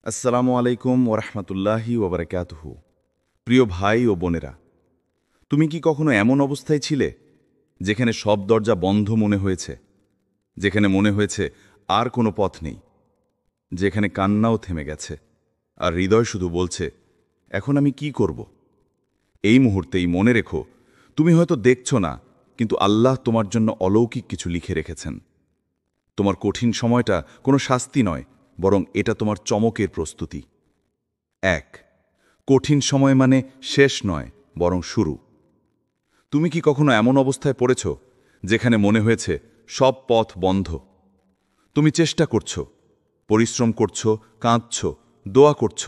আসসালামু আলাইকুম ওরহমতুল্লাহি ওবরাকাতুহু। প্রিয় ভাই ও বোনেরা, তুমি কি কখনো এমন অবস্থায় ছিলে যেখানে সব দরজা বন্ধ মনে হয়েছে, যেখানে মনে হয়েছে আর কোনো পথ নেই, যেখানে কান্নাও থেমে গেছে আর হৃদয় শুধু বলছে, এখন আমি কি করব? এই মুহূর্তেই মনে রেখো, তুমি হয়তো দেখছ না, কিন্তু আল্লাহ তোমার জন্য অলৌকিক কিছু লিখে রেখেছেন। তোমার কঠিন সময়টা কোনো শাস্তি নয়, বরং এটা তোমার চমকের প্রস্তুতি। ১. কঠিন সময় মানে শেষ নয়, বরং শুরু। তুমি কি কখনো এমন অবস্থায় পড়েছ যেখানে মনে হয়েছে সব পথ বন্ধ? তুমি চেষ্টা করছ, পরিশ্রম করছ, কাঁদছ, দোয়া করছ,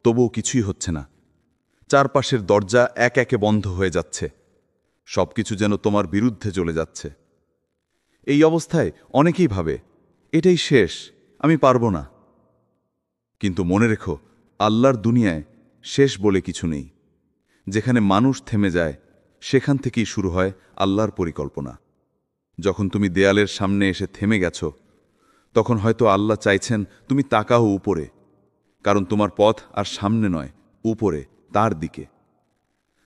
তবুও কিছুই হচ্ছে না। চারপাশের দরজা এক একে বন্ধ হয়ে যাচ্ছে, সবকিছু যেন তোমার বিরুদ্ধে চলে যাচ্ছে। এই অবস্থায় অনেকেই ভাবে, এটাই শেষ, আমি পারব না। কিন্তু মনে রেখো, আল্লাহর দুনিয়ায় শেষ বলে কিছু নেই। যেখানে মানুষ থেমে যায়, সেখান থেকেই শুরু হয় আল্লাহর পরিকল্পনা। যখন তুমি দেয়ালের সামনে এসে থেমে গেছ, তখন হয়তো আল্লাহ চাইছেন তুমি তাকাও উপরে, কারণ তোমার পথ আর সামনে নয়, উপরে, তার দিকে।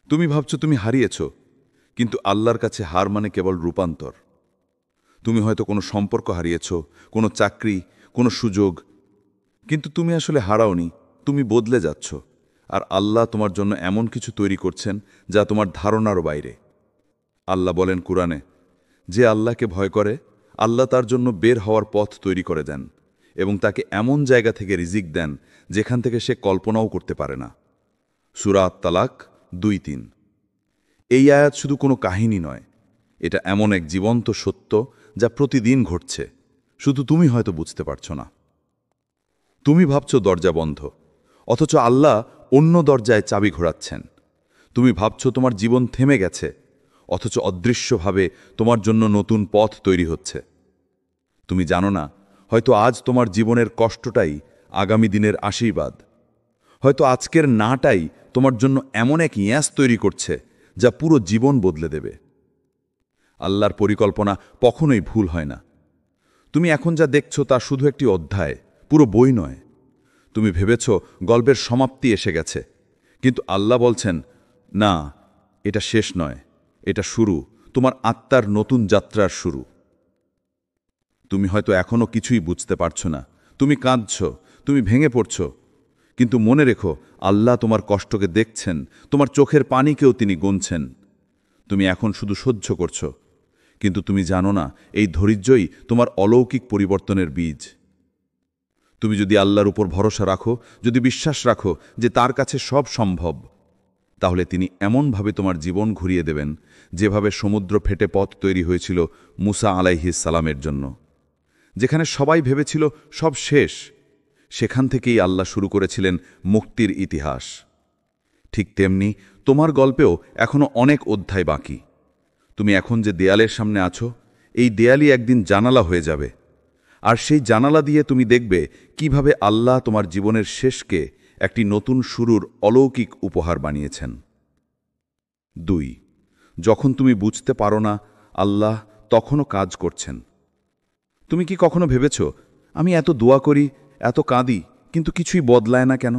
তুমি ভাবছ তুমি হারিয়েছ, কিন্তু আল্লাহর কাছে হার মানে কেবল রূপান্তর। তুমি হয়তো কোনো সম্পর্ক হারিয়েছ, কোনো চাকরি, কোনো সুযোগ, কিন্তু তুমি আসলে হারাওনি, তুমি বদলে যাচ্ছ। আর আল্লাহ তোমার জন্য এমন কিছু তৈরি করছেন যা তোমার ধারণারও বাইরে। আল্লাহ বলেন কুরআনে, যে আল্লাহকে ভয় করে, আল্লাহ তার জন্য বের হওয়ার পথ তৈরি করে দেন এবং তাকে এমন জায়গা থেকে রিজিক দেন যেখান থেকে সে কল্পনাও করতে পারে না। সূরা আত-তালাক ২-৩। এই আয়াত শুধু কোনো কাহিনী নয়, এটা এমন এক জীবন্ত সত্য যা প্রতিদিন ঘটছে, শুধু তুমি হয়তো বুঝতে পারছ না। তুমি ভাবছ দরজা বন্ধ, অথচ আল্লাহ অন্য দরজায় চাবি ঘোরাচ্ছেন। তুমি ভাবছ তোমার জীবন থেমে গেছে, অথচ অদৃশ্যভাবে তোমার জন্য নতুন পথ তৈরি হচ্ছে। তুমি জানো না, হয়তো আজ তোমার জীবনের কষ্টটাই আগামী দিনের আশীর্বাদ। হয়তো আজকের নাটাই তোমার জন্য এমন এক ইয়াস তৈরি করছে যা পুরো জীবন বদলে দেবে। আল্লাহর পরিকল্পনা কখনোই ভুল হয় না। তুমি এখন যা দেখছো তা শুধু একটি অধ্যায়, পুরো বই নয়। তুমি ভেবেছ গল্পের সমাপ্তি এসে গেছে, কিন্তু আল্লাহ বলছেন, না, এটা শেষ নয়, এটা শুরু, তোমার আত্মার নতুন যাত্রার শুরু। তুমি হয়তো এখনো কিছুই বুঝতে পারছ না, তুমি কাঁদছ, তুমি ভেঙে পড়ছ, কিন্তু মনে রেখো, আল্লাহ তোমার কষ্টকে দেখছেন, তোমার চোখের পানিকেও তিনি গুনছেন। তুমি এখন শুধু সহ্য করছ, কিন্তু তুমি জানো না, এই ধৈর্যই তোমার অলৌকিক পরিবর্তনের বীজ। তুমি যদি আল্লাহর উপর ভরসা রাখো, যদি বিশ্বাস রাখো যে তার কাছে সব সম্ভব, তাহলে তিনি এমনভাবে তোমার জীবন ঘুরিয়ে দেবেন, যেভাবে সমুদ্র ফেটে পথ তৈরি হয়েছিল মুসা আলাইহিস সালামের জন্য। যেখানে সবাই ভেবেছিল সব শেষ, সেখান থেকেই আল্লাহ শুরু করেছিলেন মুক্তির ইতিহাস। ঠিক তেমনি তোমার গল্পেও এখনো অনেক অধ্যায় বাকি। তুমি এখন যে দেয়ালের সামনে আছো, এই দেয়ালই একদিন জানালা হয়ে যাবে। আর সেই জানালা দিয়ে তুমি দেখবে কিভাবে আল্লাহ তোমার জীবনের শেষকে একটি নতুন শুরুর অলৌকিক উপহার বানিয়েছেন। ২. যখন তুমি বুঝতে পারো না, আল্লাহ তখনও কাজ করছেন। তুমি কি কখনো ভেবেছ, আমি এত দোয়া করি, এত কাঁদি, কিন্তু কিছুই বদলায় না কেন?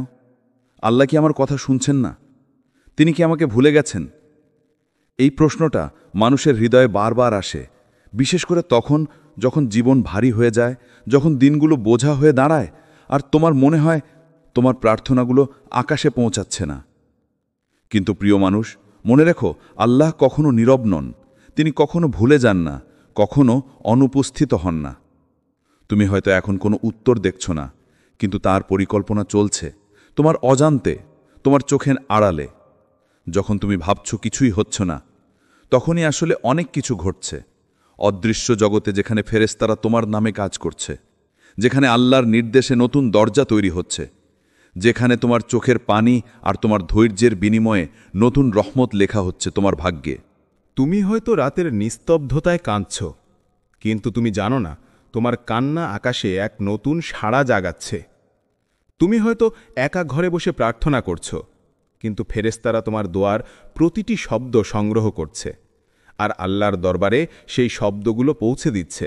আল্লাহ কি আমার কথা শুনছেন না? তিনি কি আমাকে ভুলে গেছেন? এই প্রশ্নটা মানুষের হৃদয়ে বারবার আসে, বিশেষ করে তখন যখন জীবন ভারী হয়ে যায়, যখন দিনগুলো বোঝা হয়ে দাঁড়ায়, আর তোমার মনে হয় তোমার প্রার্থনাগুলো আকাশে পৌঁছাচ্ছে না। কিন্তু প্রিয় মানুষ, মনে রেখো, আল্লাহ কখনো নীরব নন, তিনি কখনো ভুলে যান না, কখনো অনুপস্থিত হন না। তুমি হয়তো এখন কোনো উত্তর দেখছ না, কিন্তু তার পরিকল্পনা চলছে তোমার অজান্তে, তোমার চোখের আড়ালে। যখন তুমি ভাবছ কিছুই হচ্ছে না, তখনই আসলে অনেক কিছু ঘটছে। অদৃশ্য জগতে যেখানে ফেরেশতারা তোমার নামে কাজ করছে, যেখানে আল্লাহর নির্দেশে নতুন দরজা তৈরি হচ্ছে, যেখানে তোমার চোখের পানি আর তোমার ধৈর্যের বিনিময়ে নতুন রহমত লেখা হচ্ছে তোমার ভাগ্যে। তুমি হয়তো রাতের নিস্তব্ধতায় কাঁদছ, কিন্তু তুমি জানো না, তোমার কান্না আকাশে এক নতুন সাড়া জাগাচ্ছে। তুমি হয়তো একা ঘরে বসে প্রার্থনা করছ, কিন্তু ফেরেশতারা তোমার দোয়ার প্রতিটি শব্দ সংগ্রহ করছে, আর আল্লাহর দরবারে সেই শব্দগুলো পৌঁছে দিচ্ছে,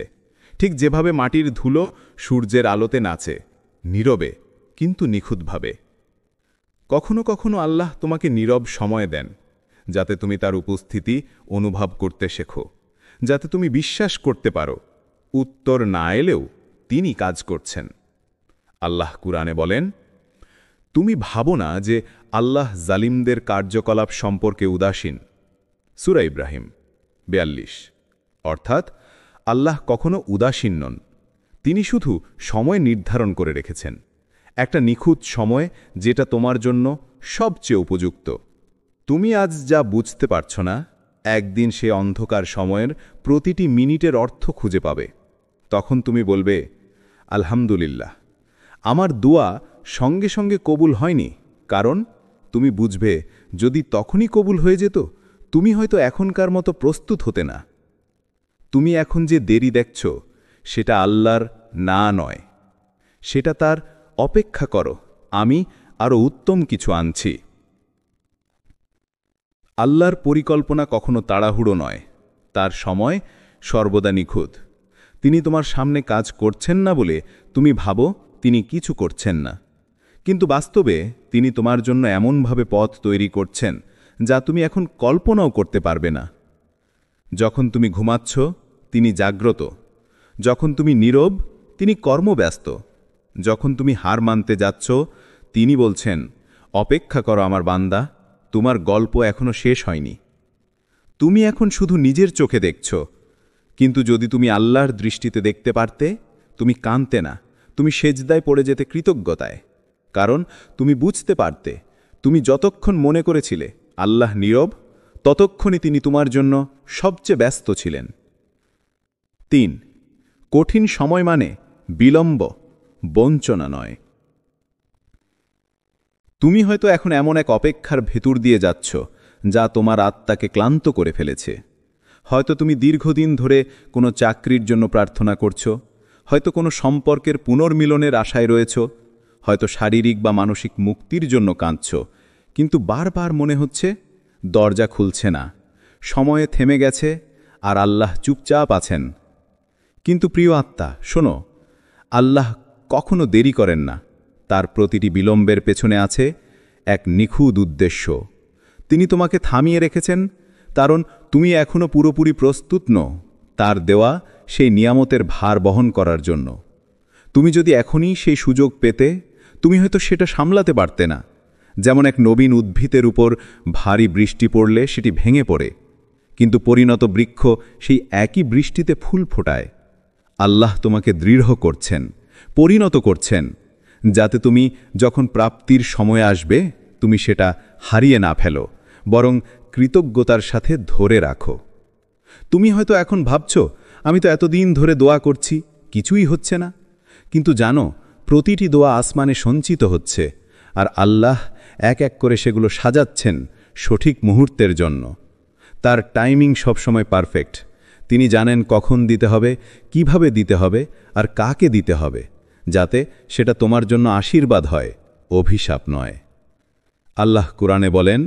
ঠিক যেভাবে মাটির ধুলো সূর্যের আলোতে নাচে, নীরবে, কিন্তু নিখুঁতভাবে। কখনো কখনো আল্লাহ তোমাকে নীরব সময় দেন, যাতে তুমি তার উপস্থিতি অনুভব করতে শেখো, যাতে তুমি বিশ্বাস করতে পারো উত্তর না এলেও তিনি কাজ করছেন। আল্লাহ কুরআনে বলেন, তুমি ভাবো না যে আল্লাহ জালিমদের কার্যকলাপ সম্পর্কে উদাসীন। সূরা ইব্রাহিম ৪২। অর্থাৎ আল্লাহ কখনো উদাসীন নন, তিনি শুধু সময় নির্ধারণ করে রেখেছেন, একটা নিখুঁত সময় যেটা তোমার জন্য সবচেয়ে উপযুক্ত। তুমি আজ যা বুঝতে পারছ না, একদিন সে অন্ধকার সময়ের প্রতিটি মিনিটের অর্থ খুঁজে পাবে। তখন তুমি বলবে, আলহামদুলিল্লাহ, আমার দোয়া সঙ্গে সঙ্গে কবুল হয়নি। কারণ তুমি বুঝবে, যদি তখনই কবুল হয়ে যেত, তুমি হয়তো এখনকার মতো প্রস্তুত হতে না। তুমি এখন যে দেরি দেখছ, সেটা আল্লাহর না নয়, সেটা তার অপেক্ষা করো, আমি আরও উত্তম কিছু আনছি। আল্লাহর পরিকল্পনা কখনো তাড়াহুড়ো নয়, তার সময় সর্বদা নিখুঁত। তিনি তোমার সামনে কাজ করছেন না বলে তুমি ভাবো তিনি কিছু করছেন না, কিন্তু বাস্তবে তিনি তোমার জন্য এমনভাবে পথ তৈরি করছেন যা তুমি এখন কল্পনাও করতে পারবে না। যখন তুমি ঘুমাচ্ছ, তিনি জাগ্রত। যখন তুমি নীরব, তিনি কর্মব্যস্ত। যখন তুমি হার মানতে যাচ্ছ, তিনি বলছেন, অপেক্ষা করো আমার বান্দা, তোমার গল্প এখনো শেষ হয়নি। তুমি এখন শুধু নিজের চোখে দেখছ, কিন্তু যদি তুমি আল্লাহর দৃষ্টিতে দেখতে পারতে, তুমি কাঁদতে না, তুমি সেজদায় পড়ে যেতে কৃতজ্ঞতায়। কারণ তুমি বুঝতে পারতে, তুমি যতক্ষণ মনে করেছিলে আল্লাহ নীরব, ততক্ষণই তিনি তোমার জন্য সবচেয়ে ব্যস্ত ছিলেন। ৩. কঠিন সময় মানে বিলম্ব, বঞ্চনা নয়। তুমি হয়তো এখন এমন এক অপেক্ষার ভেতর দিয়ে যাচ্ছ যা তোমার আত্মাকে ক্লান্ত করে ফেলেছে। হয়তো তুমি দীর্ঘদিন ধরে কোনো চাকরির জন্য প্রার্থনা করছ, হয়তো কোনো সম্পর্কের পুনর্মিলনের আশায় রয়েছ, হয়তো শারীরিক বা মানসিক মুক্তির জন্য কাঁদছ, কিন্তু বারবার মনে হচ্ছে দরজা খুলছে না, সময়ে থেমে গেছে আর আল্লাহ চুপচাপ আছেন। কিন্তু প্রিয় আত্মা, শোনো, আল্লাহ কখনো দেরি করেন না। তার প্রতিটি বিলম্বের পেছনে আছে এক নিখুঁত উদ্দেশ্য। তিনি তোমাকে থামিয়ে রেখেছেন কারণ তুমি এখনো পুরোপুরি প্রস্তুত নও তার দেওয়া সেই নিয়ামতের ভার বহন করার জন্য। তুমি যদি এখনই সেই সুযোগ পেতে, তুমি হয়তো সেটা সামলাতে পারতে না। যেমন এক নবীন উদ্ভিদের উপর ভারী বৃষ্টি পড়লে সেটি ভেঙে পড়ে, কিন্তু পরিণত বৃক্ষ সেই একই বৃষ্টিতে ফুল ফোটায়। আল্লাহ তোমাকে দৃঢ় করছেন, পরিণত করছেন, যাতে তুমি যখন প্রাপ্তির সময় আসবে, তুমি সেটা হারিয়ে না ফেলো, বরং কৃতজ্ঞতার সাথে ধরে রাখো। তুমি হয়তো এখন ভাবছ, আমি তো এতদিন ধরে দোয়া করছি, কিছুই হচ্ছে না। কিন্তু জানো, প্রতিটি দোয়া আসমানে সঞ্চিত হচ্ছে, আর আল্লাহ এক এক করে সেগুলো সাজাচ্ছেন সঠিক মুহূর্তের জন্য। তার টাইমিং সবসময় পারফেক্ট। তিনি জানেন কখন দিতে হবে, কিভাবে দিতে হবে, আর কাকে দিতে হবে, যাতে সেটা তোমার জন্য আশীর্বাদ হয়, অভিশাপ নয়। আল্লাহ কুরআনে বলেন,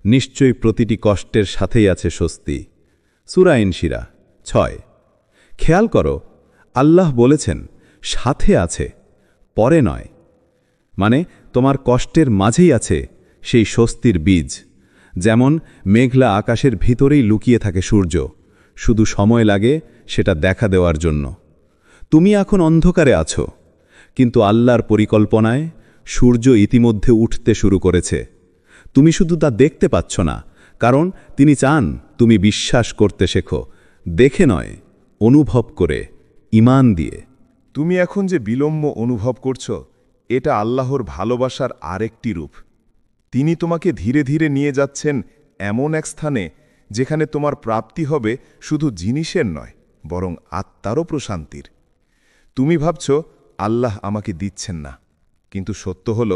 নিশ্চয়ই প্রতিটি কষ্টের সাথেই আছে স্বস্তি। সূরা ইনশিরা ৬। খেয়াল করো, আল্লাহ বলেছেন সাথে আছে, পরে নয়। মানে তোমার কষ্টের মাঝেই আছে সেই স্বস্তির বীজ। যেমন মেঘলা আকাশের ভিতরেই লুকিয়ে থাকে সূর্য, শুধু সময় লাগে সেটা দেখা দেওয়ার জন্য। তুমি এখন অন্ধকারে আছো, কিন্তু আল্লাহর পরিকল্পনায় সূর্য ইতিমধ্যে উঠতে শুরু করেছে। তুমি শুধু তা দেখতে পাচ্ছ না, কারণ তিনি চান তুমি বিশ্বাস করতে শেখো, দেখে নয়, অনুভব করে, ঈমান দিয়ে। তুমি এখন যে বিলম্ব অনুভব করছো, এটা আল্লাহর ভালোবাসার আরেকটি রূপ। তিনি তোমাকে ধীরে ধীরে নিয়ে যাচ্ছেন এমন এক স্থানে যেখানে তোমার প্রাপ্তি হবে শুধু জিনিসের নয়, বরং আত্মারও প্রশান্তির। তুমি ভাবছ আল্লাহ আমাকে দিচ্ছেন না, কিন্তু সত্য হল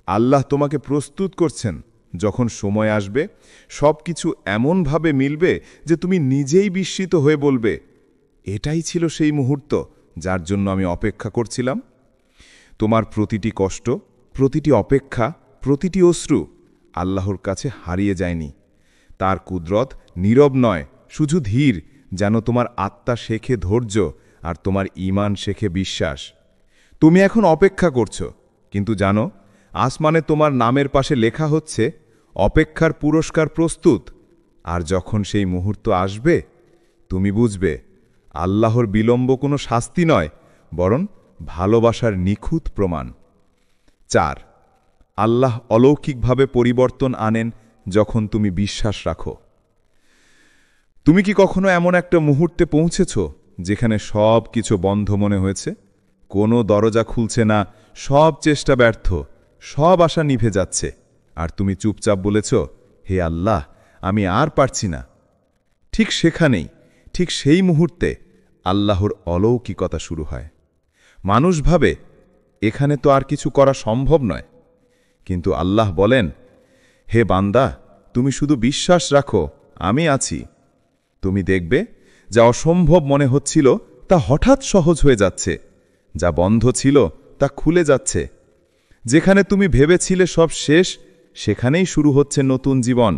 আল্লাহ তোমাকে প্রস্তুত করছেন। যখন সময় আসবে, সব কিছু এমনভাবে মিলবে যে তুমি নিজেই বিস্মিত হয়ে বলবে, এটাই ছিল সেই মুহূর্ত যার জন্য আমি অপেক্ষা করছিলাম। তোমার প্রতিটি কষ্ট, প্রতিটি অপেক্ষা, প্রতিটি অশ্রু আল্লাহর কাছে হারিয়ে যায়নি। তার কুদরত নীরব নয়, শুধু ধীর, যেন তোমার আত্মা শেখে ধৈর্য আর তোমার ঈমান শেখে বিশ্বাস। তুমি এখন অপেক্ষা করছো, কিন্তু জানো, আসমানে তোমার নামের পাশে লেখা হচ্ছে অপেক্ষার পুরস্কার প্রস্তুত। আর যখন সেই মুহূর্ত আসবে, তুমি বুঝবে আল্লাহর বিলম্ব কোনো শাস্তি নয়, বরং ভালোবাসার নিখুঁত প্রমাণ। 4. আল্লাহ অলৌকিকভাবে পরিবর্তন আনেন যখন তুমি বিশ্বাস রাখো। তুমি কি কখনো এমন একটা মুহূর্তে পৌঁছেছ যেখানে সব কিছু বন্ধ মনে হয়েছে? কোনো দরজা খুলছে না, সব চেষ্টা ব্যর্থ, সব আশা নিভে যাচ্ছে, আর তুমি চুপচাপ বলেছ, হে আল্লাহ, আমি আর পারছি না। ঠিক সেখানেই, ঠিক সেই মুহূর্তে আল্লাহর অলৌকিকতা শুরু হয়। মানুষ ভাবে এখানে তো আর কিছু করা সম্ভব নয়, কিন্তু আল্লাহ বলেন, হে বান্দা, তুমি শুধু বিশ্বাস রাখো, আমি আছি। তুমি দেখবে যা অসম্ভব মনে হচ্ছিল তা হঠাৎ সহজ হয়ে যাচ্ছে, যা বন্ধ ছিল তা খুলে যাচ্ছে। যেখানে তুমি ভেবেছিলে সব শেষ, সেখানেই শুরু হচ্ছে নতুন জীবন।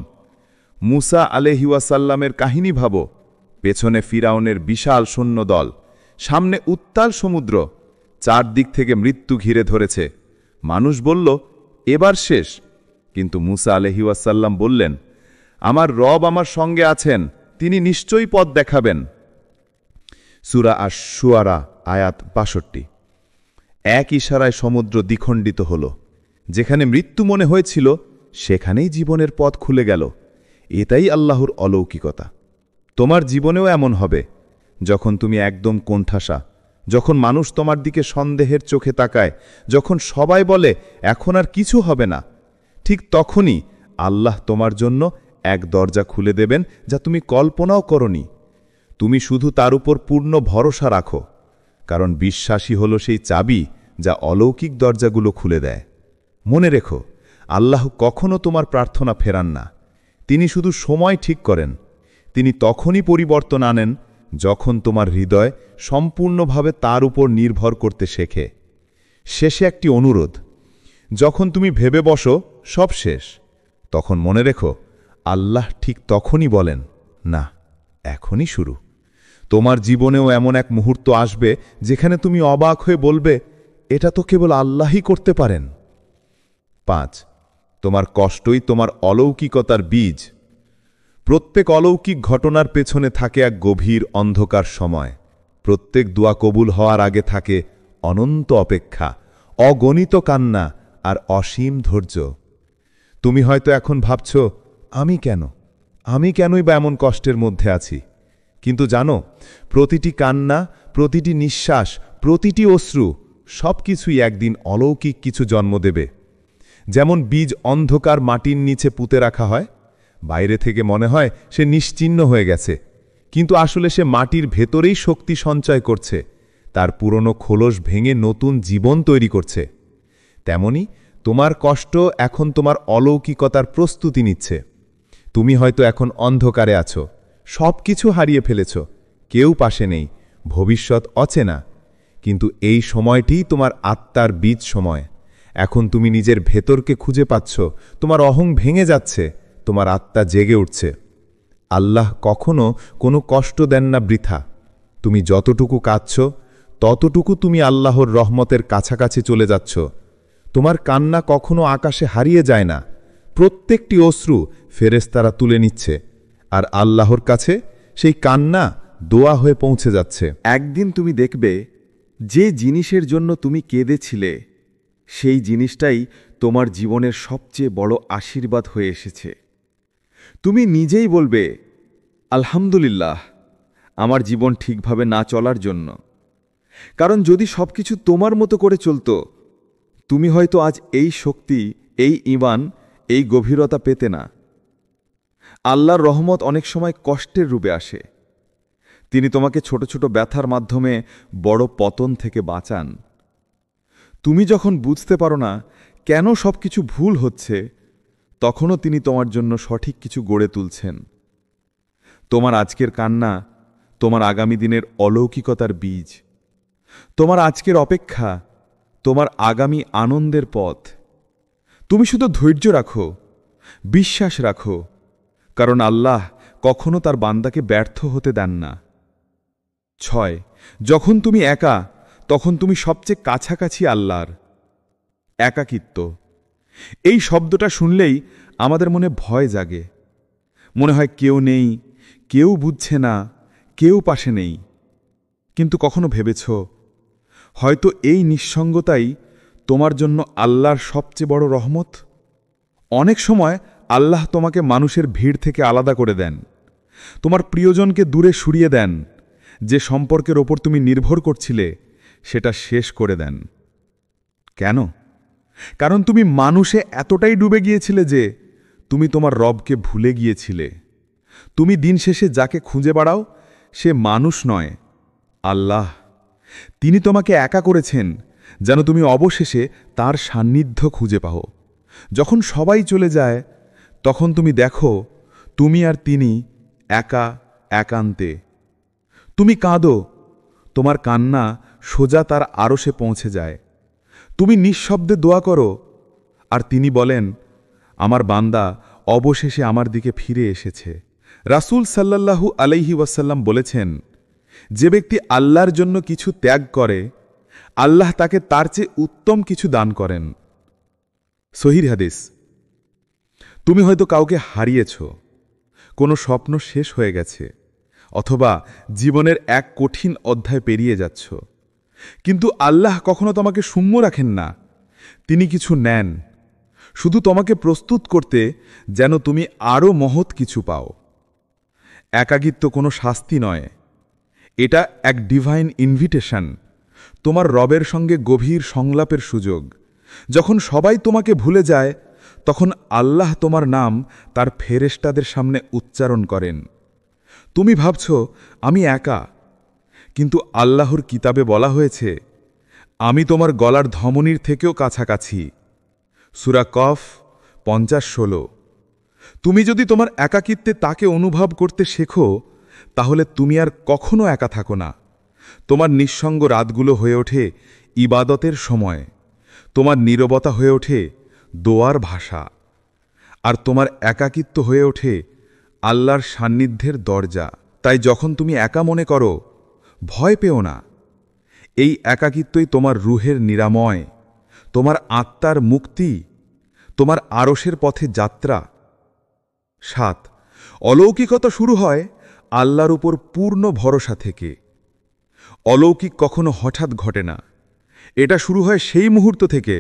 মুসা আলাইহিওয়াসাল্লামের কাহিনী ভাবো। পেছনে ফিরাউনের বিশাল সৈন্য দল, সামনে উত্তাল সমুদ্র, চারদিক থেকে মৃত্যু ঘিরে ধরেছে। মানুষ বলল, এবার শেষ। কিন্তু মুসা আলাইহিওয়াসাল্লাম বললেন, আমার রব আমার সঙ্গে আছেন, তিনি নিশ্চয়ই পথ দেখাবেন। সূরা আশ-শুআরা আয়াত ৬২। এক ইশারায় সমুদ্র দ্বিখণ্ডিত হল। যেখানে মৃত্যু মনে হয়েছিল, সেখানেই জীবনের পথ খুলে গেল। এটাই আল্লাহর অলৌকিকতা। তোমার জীবনেও এমন হবে, যখন তুমি একদম কোণঠাসা, যখন মানুষ তোমার দিকে সন্দেহের চোখে তাকায়, যখন সবাই বলে এখন আর কিছু হবে না, ঠিক তখনই আল্লাহ তোমার জন্য এক দরজা খুলে দেবেন যা তুমি কল্পনাও করনি। তুমি শুধু তার উপর পূর্ণ ভরসা রাখো, কারণ বিশ্বাসী হলো সেই চাবি যা অলৌকিক দরজাগুলো খুলে দেয়। মনে রেখো, আল্লাহ কখনো তোমার প্রার্থনা ফেরান না। তিনি শুধু সময় ঠিক করেন। তিনি তখনই পরিবর্তন আনেন যখন তোমার হৃদয় সম্পূর্ণভাবে তার উপর নির্ভর করতে শেখে। শেষে একটি অনুরোধ, যখন তুমি ভেবে বসো সব শেষ, তখন মনে রেখো আল্লাহ ঠিক তখনই বলেন, না, এখনই শুরু। তোমার জীবনেও এমন এক মুহূর্ত আসবে যেখানে তুমি অবাক হয়ে বলবে, এটা তো কেবল আল্লাহই করতে পারেন। 5. তোমার কষ্টই তোমার অলৌকিকতার বীজ। প্রত্যেক অলৌকিক ঘটনার পেছনে থাকে এক গভীর অন্ধকার সময়। প্রত্যেক দোয়া কবুল হওয়ার আগে থাকে অনন্ত অপেক্ষা, অগণিত কান্না আর অসীম ধৈর্য। তুমি হয়তো এখন ভাবছ, আমি কেনই বা এমন কষ্টের মধ্যে আছি? কিন্তু জানো, প্রতিটি কান্না, প্রতিটি নিঃশ্বাস, প্রতিটি অশ্রু, সব কিছুই একদিন অলৌকিক কিছু জন্ম দেবে। যেমন বীজ অন্ধকার মাটির নিচে পুঁতে রাখা হয়, বাইরে থেকে মনে হয় সে নিশ্চিহ্ন হয়ে গেছে, কিন্তু আসলে সে মাটির ভেতরেই শক্তি সঞ্চয় করছে, তার পুরনো খোলস ভেঙে নতুন জীবন তৈরি করছে। তেমনি তোমার কষ্ট এখন তোমার অলৌকিকতার প্রস্তুতি নিচ্ছে। তুমি হয়তো এখন অন্ধকারে আছো, সব কিছু হারিয়ে ফেলেছ, কেউ পাশে নেই, ভবিষ্যৎ অচেনা। কিন্তু এই সময়টিই তোমার আত্মার বীজ সময়। এখন তুমি নিজের ভেতরকে খুঁজে পাচ্ছ, তোমার অহং ভেঙে যাচ্ছে, তোমার আত্মা জেগে উঠছে। আল্লাহ কখনো কোনো কষ্ট দেন না বৃথা। তুমি যতটুকু কাঁদছ, ততটুকু তুমি আল্লাহর রহমতের কাছাকাছি চলে যাচ্ছ। তোমার কান্না কখনো আকাশে হারিয়ে যায় না। প্রত্যেকটি অশ্রু ফেরেশতারা তুলে নিচ্ছে, আর আল্লাহর কাছে সেই কান্না দোয়া হয়ে পৌঁছে যাচ্ছে। একদিন তুমি দেখবে, যে জিনিসের জন্য তুমি কেঁদেছিলে, সেই জিনিসটাই তোমার জীবনের সবচেয়ে বড় আশীর্বাদ হয়ে এসেছে। তুমি নিজেই বলবে, আলহামদুলিল্লাহ, আমার জীবন ঠিকভাবে না চলার জন্য। কারণ যদি সবকিছু তোমার মতো করে চলত, তুমি হয়তো আজ এই শক্তি, এই ঈমান, এই গভীরতা পেতে না। আল্লাহর রহমত অনেক সময় কষ্টের রূপে আসে। তিনি তোমাকে ছোট ছোট ব্যথার মাধ্যমে বড় পতন থেকে বাঁচান। তুমি যখন বুঝতে পারো না কেন সবকিছু ভুল হচ্ছে, তখনও তিনি তোমার জন্য সঠিক কিছু গড়ে তুলছেন। তোমার আজকের কান্না তোমার আগামী দিনের অলৌকিকতার বীজ। তোমার আজকের অপেক্ষা তোমার আগামী আনন্দের পথ। তুমি শুধু ধৈর্য রাখো, বিশ্বাস রাখো, কারণ আল্লাহ কখনো তার বান্দাকে ব্যর্থ হতে দেন না। 6. যখন তুমি একা, তখন তুমি সবচেয়ে কাছাকাছি আল্লাহর। একাকিত্ব। এই শব্দটা শুনলেই আমাদের মনে ভয় জাগে। মনে হয় কেউ নেই, কেউ বুঝছে না, কেউ পাশে নেই। কিন্তু কখনো ভেবেছ, হয়তো এই নিঃসঙ্গতাই তোমার জন্য আল্লাহর সবচেয়ে বড় রহমত? অনেক সময় আল্লাহ তোমাকে মানুষের ভিড় থেকে আলাদা করে দেন, তোমার প্রিয়জনকে দূরে সরিয়ে দেন, যে সম্পর্কের ওপর তুমি নির্ভর করছিলে সেটা শেষ করে দেন। কেন? কারণ তুমি মানুষে এতটাই ডুবে গিয়েছিলে যে তুমি তোমার রবকে ভুলে গিয়েছিলে। তুমি দিন শেষে যাকে খুঁজে বেড়াও সে মানুষ নয়, আল্লাহ। তিনি তোমাকে একা করেছেন যেন তুমি অবশেষে তার সান্নিধ্য খুঁজে পাও। যখন সবাই চলে যায় তখন তুমি দেখো তুমি আর তিনি একা, একান্তে। তুমি কাঁদো, তোমার কান্না সোজা তার আরশে পৌঁছে যায়। তুমি নিঃশব্দে দোয়া করো, আর তিনি বলেন, আমার বান্দা অবশেষে আমার দিকে ফিরে এসেছে। রাসূল সাল্লাল্লাহু আলাইহি ওয়াসাল্লাম বলেছেন, যে ব্যক্তি আল্লাহর জন্য কিছু ত্যাগ করে আল্লাহ তাকে তার চেয়ে উত্তম কিছু দান করেন। সহিহ হাদিস। তুমি হয়তো কাউকে হারিয়েছ, কোনো স্বপ্ন শেষ হয়ে গেছে, অথবা জীবনের এক কঠিন অধ্যায় পেরিয়ে যাচ্ছ। কিন্তু আল্লাহ কখনো তোমাকে শূন্য রাখেন না, তিনি কিছু নেন, শুধু তোমাকে প্রস্তুত করতে যেন তুমি আরও মহৎ কিছু পাও। একাকিত্ব কোনো শাস্তি নয়, এটা এক ডিভাইন ইনভিটেশন, তোমার রবের সঙ্গে গভীর সংলাপের সুযোগ। যখন সবাই তোমাকে ভুলে যায় তখন আল্লাহ তোমার নাম তার ফেরেশতাদের সামনে উচ্চারণ করেন। তুমি ভাবছ আমি একা, কিন্তু আল্লাহর কিতাবে বলা হয়েছে, আমি তোমার গলার ধমনীর থেকেও কাছাকাছি। সূরা কফ 50:16। তুমি যদি তোমার একাকিত্বে তাকে অনুভব করতে শেখো তাহলে তুমি আর কখনো একা থাকো না। তোমার নিঃসঙ্গ রাতগুলো হয়ে ওঠে ইবাদতের সময়, তোমার নীরবতা হয়ে ওঠে দোয়ার ভাষা, আর তোমার একাকিত্ব হয়ে ওঠে আল্লাহর সান্নিধ্যের দরজা। তাই যখন তুমি একা মনে করো, ভয় পেও না। এই একাকিত্বই তোমার রুহের নিরাময়, তোমার আত্মার মুক্তি, তোমার আরশের পথে যাত্রা। 7, অলৌকিকতা শুরু হয় আল্লাহর উপর পূর্ণ ভরসা থেকে। অলৌকিক কখনো হঠাৎ ঘটে না, এটা শুরু হয় সেই মুহূর্ত থেকে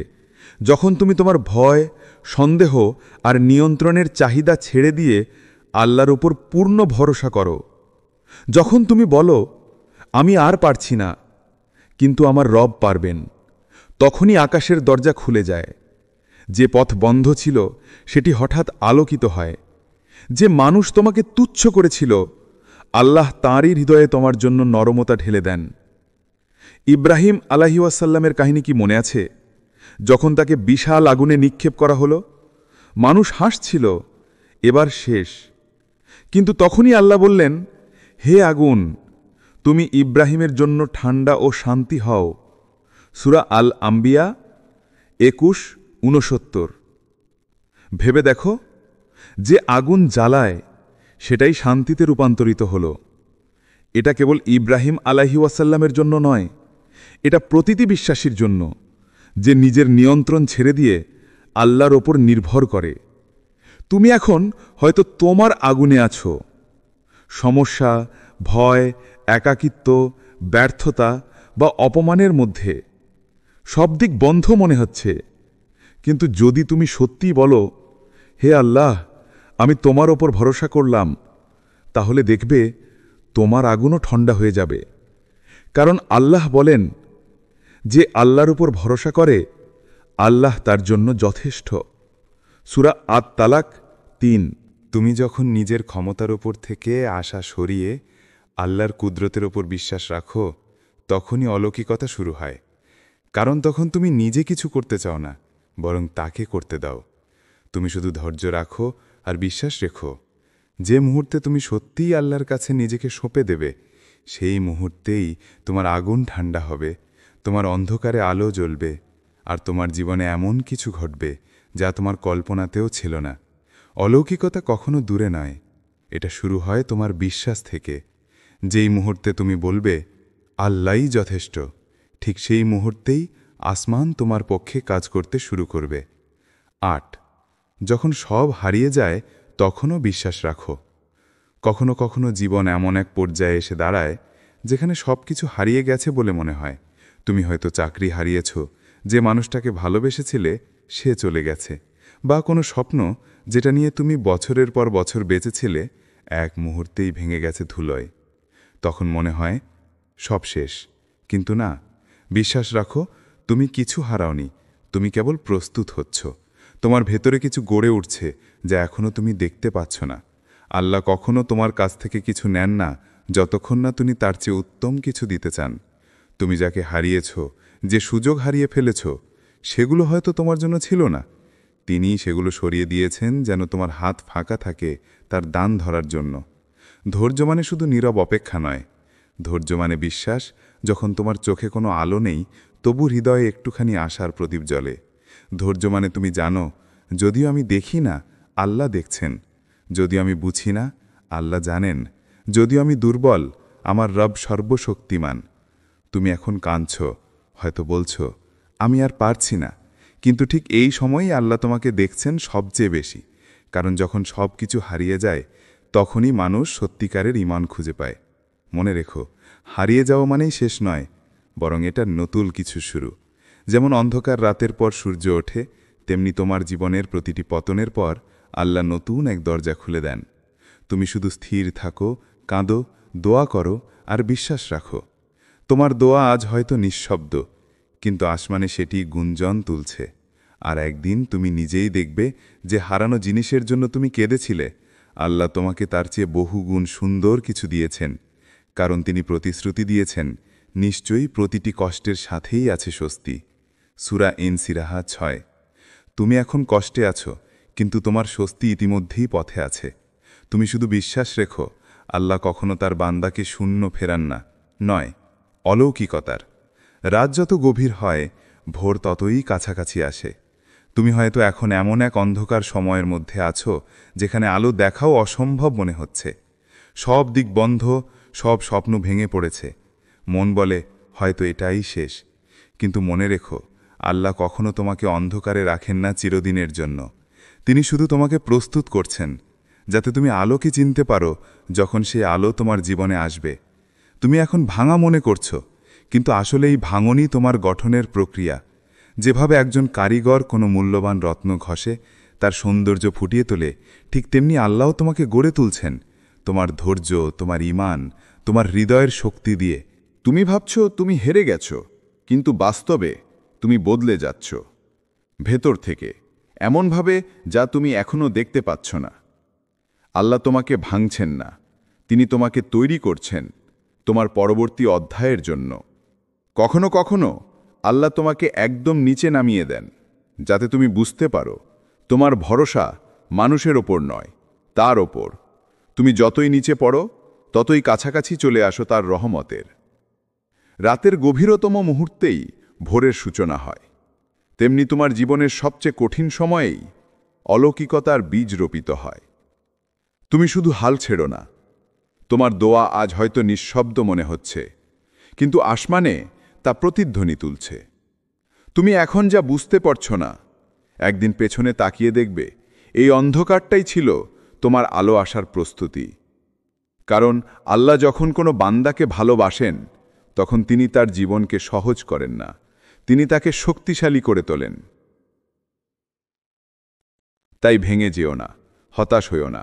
যখন তুমি তোমার ভয়, সন্দেহ আর নিয়ন্ত্রণের চাহিদা ছেড়ে দিয়ে আল্লাহর উপর পূর্ণ ভরসা করো। যখন তুমি বলো, আমি আর পারছি না, কিন্তু আমার রব পারবেন, তখনই আকাশের দরজা খুলে যায়। যে পথ বন্ধ ছিল সেটি হঠাৎ আলোকিত হয়। যে মানুষ তোমাকে তুচ্ছ করেছিল আল্লাহ তাঁরই হৃদয়ে তোমার জন্য নরমতা ঢেলে দেন। ইব্রাহিম আলাইহিওয়াসাল্লামের কাহিনী কি মনে আছে? যখন তাকে বিশাল আগুনে নিক্ষেপ করা হলো, মানুষ হাসছিল, এবার শেষ। কিন্তু তখনই আল্লাহ বললেন, হে আগুন, তুমি ইব্রাহিমের জন্য ঠান্ডা ও শান্তি হও। সূরা আল আম্বিয়া 21:69। ভেবে দেখো, যে আগুন জ্বালায় সেটাই শান্তিতে রূপান্তরিত হল। এটা কেবল ইব্রাহিম আলাইহিওয়াসাল্লামের জন্য নয়, এটা প্রতিটি বিশ্বাসীর জন্য, যে নিজের নিয়ন্ত্রণ ছেড়ে দিয়ে আল্লাহর ওপর নির্ভর করে। তুমি এখন হয়তো তোমার আগুনে আছো। সমস্যা, ভয়, একাকিত্ব, ব্যর্থতা বা অপমানের মধ্যে সব দিক বন্ধ মনে হচ্ছে। কিন্তু যদি তুমি সত্যি বলো, হে আল্লাহ, আমি তোমার ওপর ভরসা করলাম, তাহলে দেখবে তোমার আগুনও ঠান্ডা হয়ে যাবে। কারণ আল্লাহ বলেন, যে আল্লাহর উপর ভরসা করে আল্লাহ তার জন্য যথেষ্ট। সূরা আত-তালাক 3। তুমি যখন নিজের ক্ষমতার ওপর থেকে আশা সরিয়ে আল্লাহর কুদরতের ওপর বিশ্বাস রাখো, তখনই অলৌকিকতা শুরু হয়। কারণ তখন তুমি নিজে কিছু করতে চাও না, বরং তাকে করতে দাও। তুমি শুধু ধৈর্য রাখো আর বিশ্বাস রেখো। যে মুহূর্তে তুমি সত্যিই আল্লাহর কাছে নিজেকে সঁপে দেবে, সেই মুহূর্তেই তোমার আগুন ঠান্ডা হবে, তোমার অন্ধকারে আলো জ্বলবে, আর তোমার জীবনে এমন কিছু ঘটবে যা তোমার কল্পনাতেও ছিল না। অলৌকিকতা কখনো দূরে নয়, এটা শুরু হয় তোমার বিশ্বাস থেকে। যেই মুহূর্তে তুমি বলবে, আল্লাহই যথেষ্ট, ঠিক সেই মুহূর্তেই আসমান তোমার পক্ষে কাজ করতে শুরু করবে। 8 যখন সব হারিয়ে যায় তখনও বিশ্বাস রাখো। কখনো কখনো জীবন এমন এক পর্যায়ে এসে দাঁড়ায় যেখানে সব কিছু হারিয়ে গেছে বলে মনে হয়। তুমি হয়তো চাকরি হারিয়েছ, যে মানুষটাকে ভালোবেসেছিলে সে চলে গেছে, বা কোনো স্বপ্ন যেটা নিয়ে তুমি বছরের পর বছর বেঁচেছিলে এক মুহূর্তেই ভেঙে গেছে ধুলোয়। তখন মনে হয় সব শেষ, কিন্তু না, বিশ্বাস রাখো, তুমি কিছু হারাওনি, তুমি কেবল প্রস্তুত হচ্ছ। তোমার ভেতরে কিছু গড়ে উঠছে যা এখনও তুমি দেখতে পাচ্ছ না। আল্লাহ কখনো তোমার কাছ থেকে কিছু নেন না যতক্ষণ না তুমি তার চেয়ে উত্তম কিছু দিতে চান। তুমি যাকে হারিয়েছ, যে সুযোগ হারিয়ে ফেলেছ, সেগুলো হয়তো তোমার জন্য ছিল না। তিনিই সেগুলো সরিয়ে দিয়েছেন যেন তোমার হাত ফাঁকা থাকে তার দান ধরার জন্য। ধৈর্য মানে শুধু নীরব অপেক্ষা নয়, ধৈর্য মানে বিশ্বাস যখন তোমার চোখে কোনো আলো নেই তবু হৃদয়ে একটুখানি আশার প্রদীপ জ্বলে। ধৈর্য মানে তুমি জানো, যদিও আমি দেখি না, আল্লাহ দেখছেন। যদিও আমি বুঝি না, আল্লাহ জানেন। যদিও আমি দুর্বল, আমার রব সর্বশক্তিমান। তুমি এখন কাঁদছ, হয়তো বলছ আমি আর পারছি না, কিন্তু ঠিক এই সময়ই আল্লাহ তোমাকে দেখছেন সবচেয়ে বেশি। কারণ যখন সব কিছু হারিয়ে যায় তখনই মানুষ সত্যিকারের ঈমান খুঁজে পায়। মনে রেখো, হারিয়ে যাওয়া মানেই শেষ নয়, বরং এটা নতুন কিছু শুরু। যেমন অন্ধকার রাতের পর সূর্য ওঠে, তেমনি তোমার জীবনের প্রতিটি পতনের পর আল্লাহ নতুন এক দরজা খুলে দেন। তুমি শুধু স্থির থাকো, কাঁদো, দোয়া করো আর বিশ্বাস রাখো। তোমার দোয়া আজ হয়তো নিঃশব্দ, কিন্তু আসমানে সেটি গুঞ্জন তুলছে। আর একদিন তুমি নিজেই দেখবে যে হারানো জিনিসের জন্য তুমি কেঁদেছিলে, আল্লাহ তোমাকে তার চেয়ে বহুগুণ সুন্দর কিছু দিয়েছেন। কারণ তিনি প্রতিশ্রুতি দিয়েছেন, নিশ্চয়ই প্রতিটি কষ্টের সাথেই আছে স্বস্তি। সূরা ইনসিরাহা 6। তুমি এখন কষ্টে আছো, কিন্তু তোমার স্বস্তি ইতিমধ্যেই পথে আছে। তুমি শুধু বিশ্বাস রেখো, আল্লাহ কখনো তার বান্দাকে শূন্য ফেরান না, নয় অলৌকিকতার। রাত যত গভীর হয় ভোর ততই কাছাকাছি আসে। তুমি হয়তো এখন এমন এক অন্ধকার সময়ের মধ্যে আছো যেখানে আলো দেখাও অসম্ভব মনে হচ্ছে। সব দিক বন্ধ, সব স্বপ্ন ভেঙে পড়েছে। মন বলে হয়তো এটাই শেষ, কিন্তু মনে রেখো, আল্লাহ কখনো তোমাকে অন্ধকারে রাখেন না চিরদিনের জন্য। তিনি শুধু তোমাকে প্রস্তুত করছেন যাতে তুমি আলোকে চিনতে পারো যখন সেই আলো তোমার জীবনে আসবে। তুমি এখন ভাঙা মনে করছো, কিন্তু আসলে এই ভাঙনই তোমার গঠনের প্রক্রিয়া। যেভাবে একজন কারিগর কোনো মূল্যবান রত্ন ঘষে তার সৌন্দর্য ফুটিয়ে তোলে, ঠিক তেমনি আল্লাহ তোমাকে গড়ে তুলছেন তোমার ধৈর্য, তোমার ঈমান, তোমার হৃদয়ের শক্তি দিয়ে। তুমি ভাবছ তুমি হেরে গেছ, কিন্তু বাস্তবে তুমি বদলে যাচ্ছ ভেতর থেকে, এমনভাবে যা তুমি এখনও দেখতে পাচ্ছ না। আল্লাহ তোমাকে ভাঙছেন না, তিনি তোমাকে তৈরি করছেন তোমার পরবর্তী অধ্যায়ের জন্য। কখনো কখনো আল্লাহ তোমাকে একদম নিচে নামিয়ে দেন যাতে তুমি বুঝতে পারো তোমার ভরসা মানুষের ওপর নয়, তার ওপর। তুমি যতই নিচে পড়ো ততই কাছাকাছি চলে আসো তার রহমতের। রাতের গভীরতম মুহূর্তেই ভোরের সূচনা হয়, তেমনি তোমার জীবনের সবচেয়ে কঠিন সময়েই অলৌকিকতার বীজ রোপিত হয়। তুমি শুধু হাল ছেড়ো না। তোমার দোয়া আজ হয়তো নিঃশব্দ মনে হচ্ছে, কিন্তু আসমানে তা প্রতিধ্বনি তুলছে। তুমি এখন যা বুঝতে পারছো না, একদিন পেছনে তাকিয়ে দেখবে এই অন্ধকারটাই ছিল তোমার আলো আসার প্রস্তুতি। কারণ আল্লাহ যখন কোনো বান্দাকে ভালোবাসেন তখন তিনি তার জীবনকে সহজ করেন না, তিনি তাকে শক্তিশালী করে তোলেন। তাই ভেঙে যেও না, হতাশ হইও না,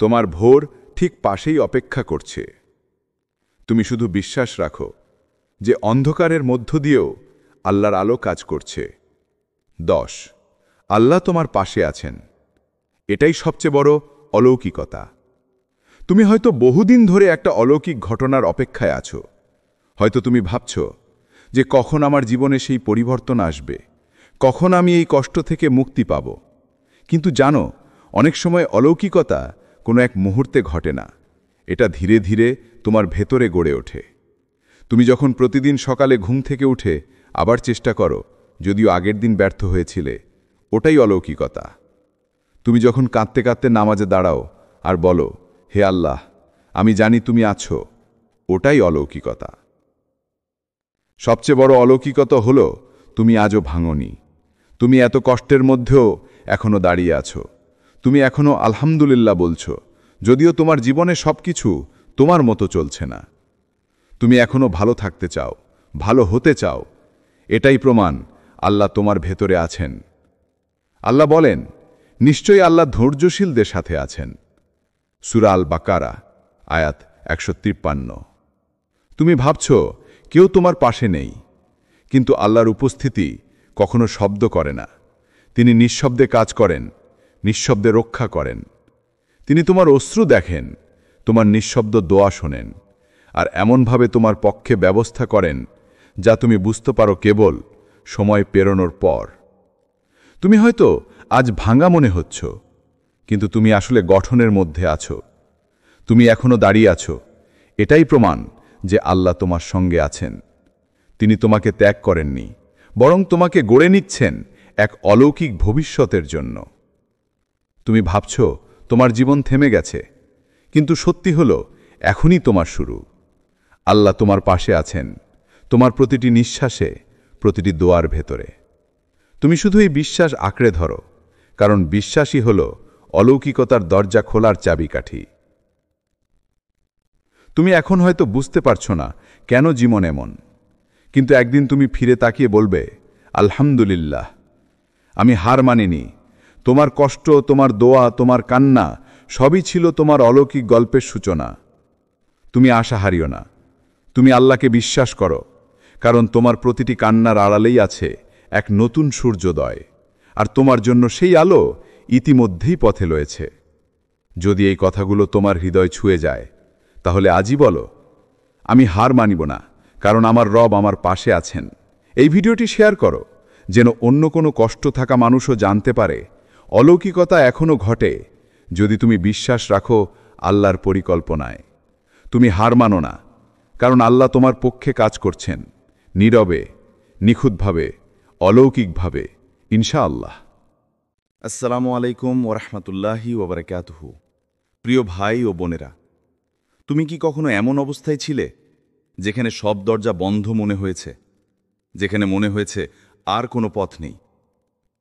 তোমার ভোর ঠিক পাশেই অপেক্ষা করছে। তুমি শুধু বিশ্বাস রাখো যে অন্ধকারের মধ্য দিয়েও আল্লাহর আলো কাজ করছে। 10 আল্লাহ তোমার পাশে আছেন, এটাই সবচেয়ে বড় অলৌকিকতা। তুমি হয়তো বহুদিন ধরে একটা অলৌকিক ঘটনার অপেক্ষায় আছো। হয়তো তুমি ভাবছ যে কখন আমার জীবনে সেই পরিবর্তন আসবে, কখন আমি এই কষ্ট থেকে মুক্তি পাব। কিন্তু জানো, অনেক সময় অলৌকিকতা কোনো এক মুহূর্তে ঘটে না, এটা ধীরে ধীরে তোমার ভেতরে গড়ে ওঠে। তুমি যখন প্রতিদিন সকালে ঘুম থেকে উঠে আবার চেষ্টা করো, যদিও আগের দিন ব্যর্থ হয়েছিলে, ওটাই অলৌকিকতা। তুমি যখন কাঁদতে কাঁদতে নামাজে দাঁড়াও আর বলো, হে আল্লাহ, আমি জানি তুমি আছো, ওটাই অলৌকিকতা। সবচেয়ে বড় অলৌকিকতা হলো তুমি আজও ভাঙনি। তুমি এত কষ্টের মধ্যেও এখনো দাঁড়িয়ে আছো। তুমি এখনো আলহামদুলিল্লাহ বলছো, যদিও তোমার জীবনে সবকিছু তোমার মতো চলছে না। তুমি এখনো ভালো থাকতে চাও, ভালো হতে চাও। এটাই প্রমাণ আল্লাহ তোমার ভেতরে আছেন। আল্লাহ বলেন, নিশ্চয়ই আল্লাহ ধৈর্যশীলদের সাথে আছেন। সূরা আল বাকারা আয়াত 153। তুমি ভাবছ কেউ তোমার পাশে নেই, কিন্তু আল্লাহর উপস্থিতি কখনো শব্দ করে না। তিনি নিঃশব্দে কাজ করেন, নিঃশব্দে রক্ষা করেন। তিনি তোমার অশ্রু দেখেন, তোমার নিঃশব্দ দোয়া শোনেন, আর এমনভাবে তোমার পক্ষে ব্যবস্থা করেন যা তুমি বুঝতে পারো কেবল সময় পেরোনোর পর। তুমি হয়তো আজ ভাঙা মনে হচ্ছ, কিন্তু তুমি আসলে গঠনের মধ্যে আছো। তুমি এখনো দাঁড়িয়ে আছো। এটাই প্রমাণ যে আল্লাহ তোমার সঙ্গে আছেন। তিনি তোমাকে ত্যাগ করেননি, বরং তোমাকে গড়ে নিচ্ছেন এক অলৌকিক ভবিষ্যতের জন্য। তুমি ভাবছ তোমার জীবন থেমে গেছে, কিন্তু সত্যি হলো এখনই তোমার শুরু। আল্লাহ তোমার পাশে আছেন, তোমার প্রতিটি নিঃশ্বাসে, প্রতিটি দোয়ার ভেতরে। তুমি শুধু এই বিশ্বাস আঁকড়ে ধরো, কারণ বিশ্বাসই হল অলৌকিকতার দরজা খোলার চাবিকাঠি। তুমি এখন হয়তো বুঝতে পারছো না কেন জীবন এমন, কিন্তু একদিন তুমি ফিরে তাকিয়ে বলবে, আলহামদুলিল্লাহ, আমি হার মানিনি। তোমার কষ্ট, তোমার দোয়া, তোমার কান্না সবই ছিল তোমার অলৌকিক গল্পের সূচনা। তুমি আশা হারিও না, তুমি আল্লাহকে বিশ্বাস করো, কারণ তোমার প্রতিটি কান্নার আড়ালেই আছে এক নতুন সূর্যোদয়, আর তোমার জন্য সেই আলো ইতিমধ্যেই পথে রয়েছে। যদি এই কথাগুলো তোমার হৃদয় ছুঁয়ে যায়, তাহলে আজই বলো, আমি হার মানিব না, কারণ আমার রব আমার পাশে আছেন। এই ভিডিওটি শেয়ার করো, যেন অন্য কোনো কষ্ট থাকা মানুষও জানতে পারে অলৌকিকতা এখনও ঘটে যদি তুমি বিশ্বাস রাখো আল্লাহর পরিকল্পনায়। তুমি হার মানো না, কারণ আল্লাহ তোমার পক্ষে কাজ করছেন, নীরবে, নিখুঁতভাবে, অলৌকিকভাবে, ইনশাআল্লাহ। আসসালামু আলাইকুম ওরহমতুল্লাহি ওবরাকাতুহু। প্রিয় ভাই ও বোনেরা, তুমি কি কখনো এমন অবস্থায় ছিলে যেখানে সব দরজা বন্ধ মনে হয়েছে, যেখানে মনে হয়েছে আর কোনো পথ নেই,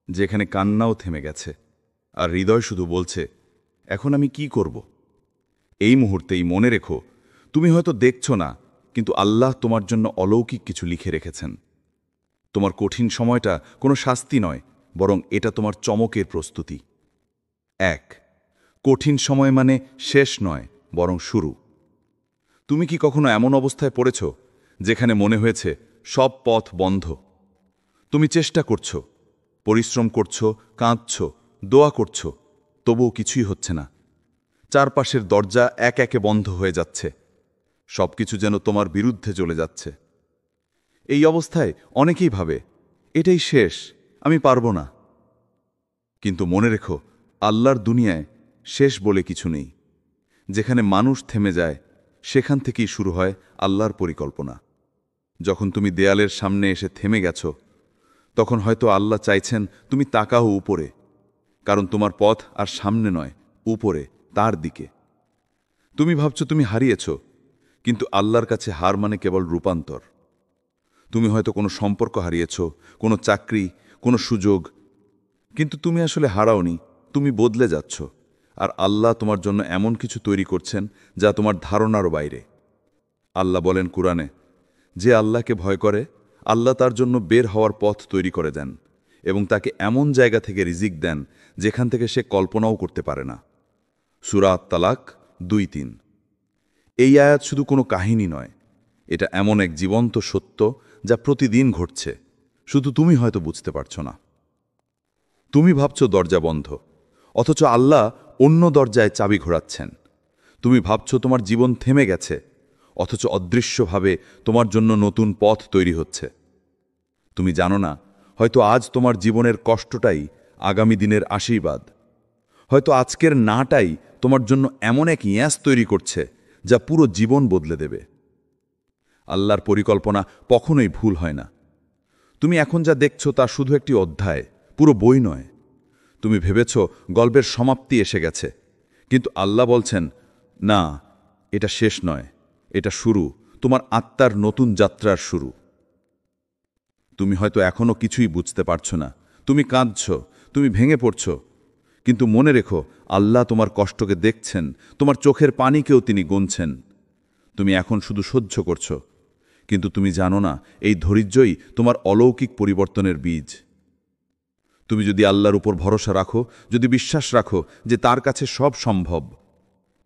যেখানে কান্নাও থেমে গেছে, আর হৃদয় শুধু বলছে, এখন আমি কি করব? এই মুহূর্তেই মনে রেখো, তুমি হয়তো দেখছো না, কিন্তু আল্লাহ তোমার জন্য অলৌকিক কিছু লিখে রেখেছেন। তোমার কঠিন সময়টা কোনো শাস্তি নয়, বরং এটা তোমার চমকের প্রস্তুতি। 1, কঠিন সময় মানে শেষ নয়, বরং শুরু। তুমি কি কখনো এমন অবস্থায় পড়েছ যেখানে মনে হয়েছে সব পথ বন্ধ? তুমি চেষ্টা করছো, পরিশ্রম করছো, কাঁদছো, দোয়া করছো, তবুও কিছুই হচ্ছে না। চারপাশের দরজা এক একে বন্ধ হয়ে যাচ্ছে, সবকিছু যেন তোমার বিরুদ্ধে চলে যাচ্ছে। এই অবস্থায় অনেকেই ভাবে, এটাই শেষ, আমি পারবো না। কিন্তু মনে রেখো, আল্লাহর দুনিয়ায় শেষ বলে কিছু নেই। যেখানে মানুষ থেমে যায়, সেখান থেকেই শুরু হয় আল্লাহর পরিকল্পনা। যখন তুমি দেয়ালের সামনে এসে থেমে গেছো, তখন হয়তো আল্লাহ চাইছেন তুমি তাকাও উপরে, কারণ তোমার পথ আর সামনে নয়, উপরে, তার দিকে। তুমি ভাবছো তুমি হারিয়েছ, কিন্তু আল্লাহর কাছে হার মানে কেবল রূপান্তর। তুমি হয়তো কোনো সম্পর্ক হারিয়েছ, কোনো চাকরি, কোনো সুযোগ, কিন্তু তুমি আসলে হারাওনি, তুমি বদলে যাচ্ছ। আর আল্লাহ তোমার জন্য এমন কিছু তৈরি করছেন যা তোমার ধারণারও বাইরে। আল্লাহ বলেন কুরআনে, যে আল্লাহকে ভয় করে, আল্লাহ তার জন্য বের হওয়ার পথ তৈরি করে দেন এবং তাকে এমন জায়গা থেকে রিজিক দেন যেখান থেকে সে কল্পনাও করতে পারে না। সূরা আত-তালাক 2:3। এই আয়াত শুধু কোনো কাহিনী নয়, এটা এমন এক জীবন্ত সত্য যা প্রতিদিন ঘটছে, শুধু তুমি হয়তো বুঝতে পারছো না। তুমি ভাবছো দরজা বন্ধ, অথচ আল্লাহ অন্য দরজায় চাবি ঘোরাচ্ছেন। তুমি ভাবছো তোমার জীবন থেমে গেছে, অথচ অদৃশ্যভাবে তোমার জন্য নতুন পথ তৈরি হচ্ছে। তুমি জানো না, হয়তো আজ তোমার জীবনের কষ্টটাই আগামী দিনের আশীর্বাদ। হয়তো আজকের নাটাই তোমার জন্য এমন এক ইয়াস তৈরি করছে যা পুরো জীবন বদলে দেবে। আল্লাহর পরিকল্পনা কখনোই ভুল হয় না। তুমি এখন যা দেখছো তা শুধু একটি অধ্যায়, পুরো বই নয়। তুমি ভেবেছ গল্পের সমাপ্তি এসে গেছে, কিন্তু আল্লাহ বলছেন, না, এটা শেষ নয়, এটা শুরু, তোমার আত্মার নতুন যাত্রার শুরু। তুমি হয়তো এখনও কিছুই বুঝতে পারছো না, তুমি কাঁদছ, তুমি ভেঙে পড়ছ, কিন্তু মনে রেখো আল্লাহ তোমার কষ্টকে দেখছেন, তোমার চোখের পানিকেও তিনি গুনছেন। তুমি এখন শুধু সহ্য করছো, কিন্তু তুমি জানো না এই ধৈর্যই তোমার অলৌকিক পরিবর্তনের বীজ। তুমি যদি আল্লাহর উপর ভরসা রাখো, যদি বিশ্বাস রাখো যে তার কাছে সব সম্ভব,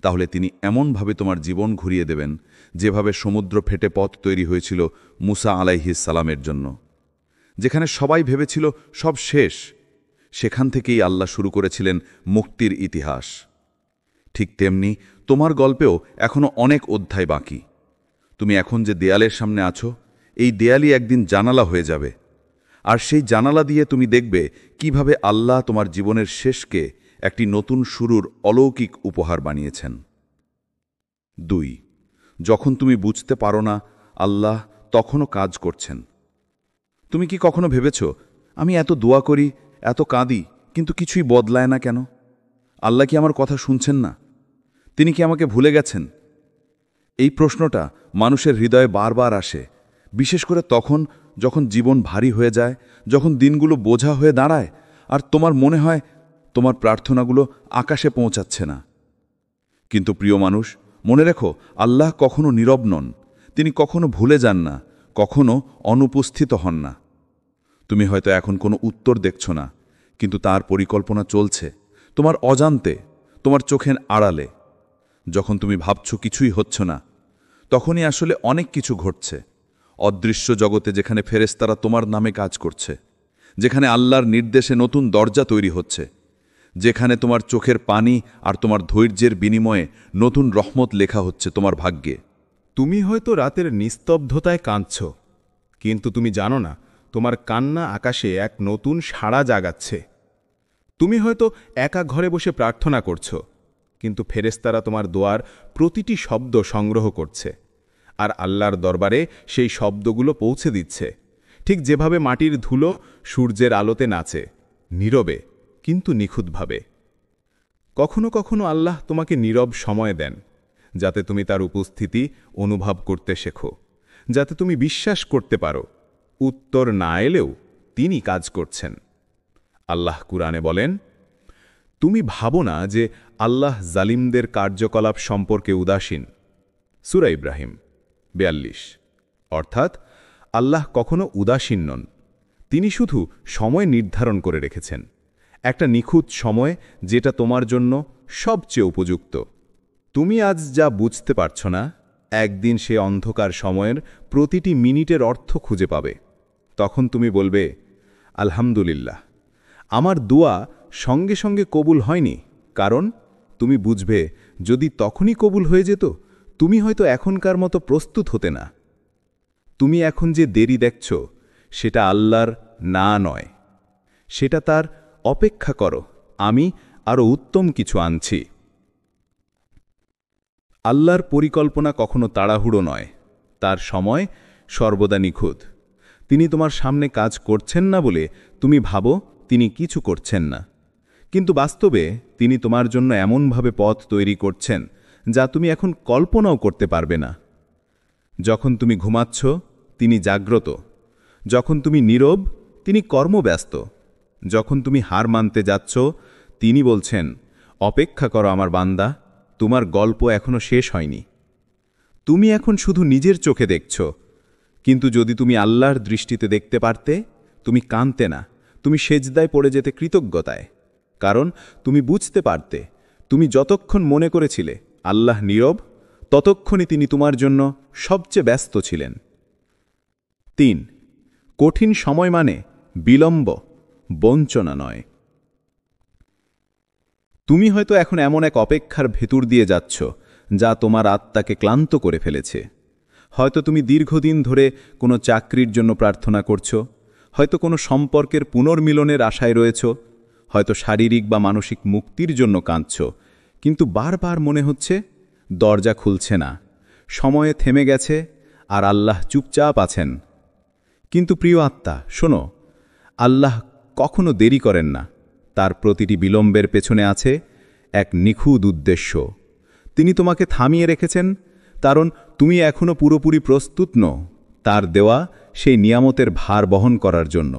তাহলে তিনি এমনভাবে তোমার জীবন ঘুরিয়ে দেবেন যেভাবে সমুদ্র ফেটে পথ তৈরি হয়েছিল মুসা আলাইহিস সালামের জন্য। যেখানে সবাই ভেবেছিল সব শেষ, সেখান থেকেই আল্লাহ শুরু করেছিলেন মুক্তির ইতিহাস। ঠিক তেমনি তোমার গল্পেও এখনও অনেক অধ্যায় বাকি। তুমি এখন যে দেয়ালের সামনে আছো, এই দেয়ালই একদিন জানালা হয়ে যাবে, আর সেই জানালা দিয়ে তুমি দেখবে কিভাবে আল্লাহ তোমার জীবনের শেষকে একটি নতুন শুরুর অলৌকিক উপহার বানিয়েছেন। 2. যখন তুমি বুঝতে পারো না, আল্লাহ তখনও কাজ করছেন। তুমি কি কখনো ভেবেছ, আমি এত দোয়া করি, এত কাঁদি, কিন্তু কিছুই বদলায় না কেন? আল্লাহ কি আমার কথা শুনছেন না? তিনি কি আমাকে ভুলে গেছেন? এই প্রশ্নটা মানুষের হৃদয়ে বারবার আসে, বিশেষ করে তখন যখন জীবন ভারী হয়ে যায়, যখন দিনগুলো বোঝা হয়ে দাঁড়ায়, আর তোমার মনে হয় তোমার প্রার্থনাগুলো আকাশে পৌঁছাচ্ছে না। কিন্তু প্রিয় মানুষ, মনে রেখো আল্লাহ কখনো নীরব নন, তিনি কখনো ভুলে যান না, কখনো অনুপস্থিত হন না। তুমি হয়তো এখন কোনো উত্তর দেখছ না, কিন্তু তার পরিকল্পনা চলছে তোমার অজান্তে, তোমার চোখের আড়ালে। যখন তুমি ভাবছ কিছুই হচ্ছে না, তখনই আসলে অনেক কিছু ঘটছে। অদৃশ্য জগতে যেখানে ফেরেশতারা তোমার নামে কাজ করছে, যেখানে আল্লাহর নির্দেশে নতুন দরজা তৈরি হচ্ছে, যেখানে তোমার চোখের পানি আর তোমার ধৈর্যের বিনিময়ে নতুন রহমত লেখা হচ্ছে তোমার ভাগ্যে। তুমি হয়তো রাতের নিস্তব্ধতায় কাঁদছ, কিন্তু তুমি জানো না তোমার কান্না আকাশে এক নতুন সাড়া জাগাচ্ছে। তুমি হয়তো একা ঘরে বসে প্রার্থনা করছ, কিন্তু ফেরেশতারা তোমার দোয়ার প্রতিটি শব্দ সংগ্রহ করছে, আর আল্লাহর দরবারে সেই শব্দগুলো পৌঁছে দিচ্ছে, ঠিক যেভাবে মাটির ধুলো সূর্যের আলোতে নাচে, নীরবে কিন্তু নিখুঁতভাবে। কখনো কখনো আল্লাহ তোমাকে নীরব সময় দেন, যাতে তুমি তার উপস্থিতি অনুভব করতে শেখো, যাতে তুমি বিশ্বাস করতে পারো উত্তর না এলেও তিনি কাজ করছেন। আল্লাহ কুরআনে বলেন, তুমি ভাবো না যে আল্লাহ জালিমদের কার্যকলাপ সম্পর্কে উদাসীন। সূরা ইব্রাহিম 42। অর্থাৎ আল্লাহ কখনো উদাসীন নন, তিনি শুধু সময় নির্ধারণ করে রেখেছেন, একটা নিখুঁত সময় যেটা তোমার জন্য সবচেয়ে উপযুক্ত। তুমি আজ যা বুঝতে পারছ না, একদিন সে অন্ধকার সময়ের প্রতিটি মিনিটের অর্থ খুঁজে পাবে। তখন তুমি বলবে, আলহামদুলিল্লাহ, আমার দোয়া সঙ্গে সঙ্গে কবুল হয়নি, কারণ তুমি বুঝবে যদি তখনই কবুল হয়ে যেত, তুমি হয়তো এখনকার মতো প্রস্তুত হতে না। তুমি এখন যে দেরি দেখছ, সেটা আল্লাহর না নয়, সেটা তার অপেক্ষা করো, আমি আরও উত্তম কিছু আনছি। আল্লাহর পরিকল্পনা কখনো তাড়াহুড়ো নয়, তার সময় সর্বদা নিখুঁত। তিনি তোমার সামনে কাজ করছেন না বলে তুমি ভাবো তিনি কিছু করছেন না, কিন্তু বাস্তবে তিনি তোমার জন্য এমনভাবে পথ তৈরি করছেন যা তুমি এখন কল্পনাও করতে পারবে না। যখন তুমি ঘুমাচ্ছ, তিনি জাগ্রত; যখন তুমি নীরব, তিনি কর্মব্যস্ত; যখন তুমি হার মানতে যাচ্ছ, তিনি বলছেন, অপেক্ষা করো আমার বান্দা, তোমার গল্প এখনো শেষ হয়নি। তুমি এখন শুধু নিজের চোখে দেখছ, কিন্তু যদি তুমি আল্লাহর দৃষ্টিতে দেখতে পারতে, তুমি কাঁদতে না, তুমি সেজদায় পড়ে যেতে কৃতজ্ঞতায়, কারণ তুমি বুঝতে পারতে তুমি যতক্ষণ মনে করেছিলে আল্লাহ নীরব, ততক্ষণই তিনি তোমার জন্য সবচেয়ে ব্যস্ত ছিলেন। 3. কঠিন সময় মানে বিলম্ব, বঞ্চনা নয়। তুমি হয়তো এখন এমন এক অপেক্ষার ভেতর দিয়ে যাচ্ছ যা তোমার আত্মাকে ক্লান্ত করে ফেলেছে। হয়তো তুমি দীর্ঘদিন ধরে কোনো চাকরির জন্য প্রার্থনা করছ, হয়তো কোনো সম্পর্কের পুনর্মিলনের আশায় রয়েছ, হয়তো শারীরিক বা মানসিক মুক্তির জন্য কাঁদছ, কিন্তু বারবার মনে হচ্ছে দরজা খুলছে না, সময়ে থেমে গেছে, আর আল্লাহ চুপচাপ আছেন। কিন্তু প্রিয় আত্মা, শোনো, আল্লাহ কখনো দেরি করেন না, তার প্রতিটি বিলম্বের পেছনে আছে এক নিখুঁত উদ্দেশ্য। তিনি তোমাকে থামিয়ে রেখেছেন কারণ তুমি এখনো পুরোপুরি প্রস্তুত নও, তার দেওয়া সেই নিয়ামতের ভার বহন করার জন্য।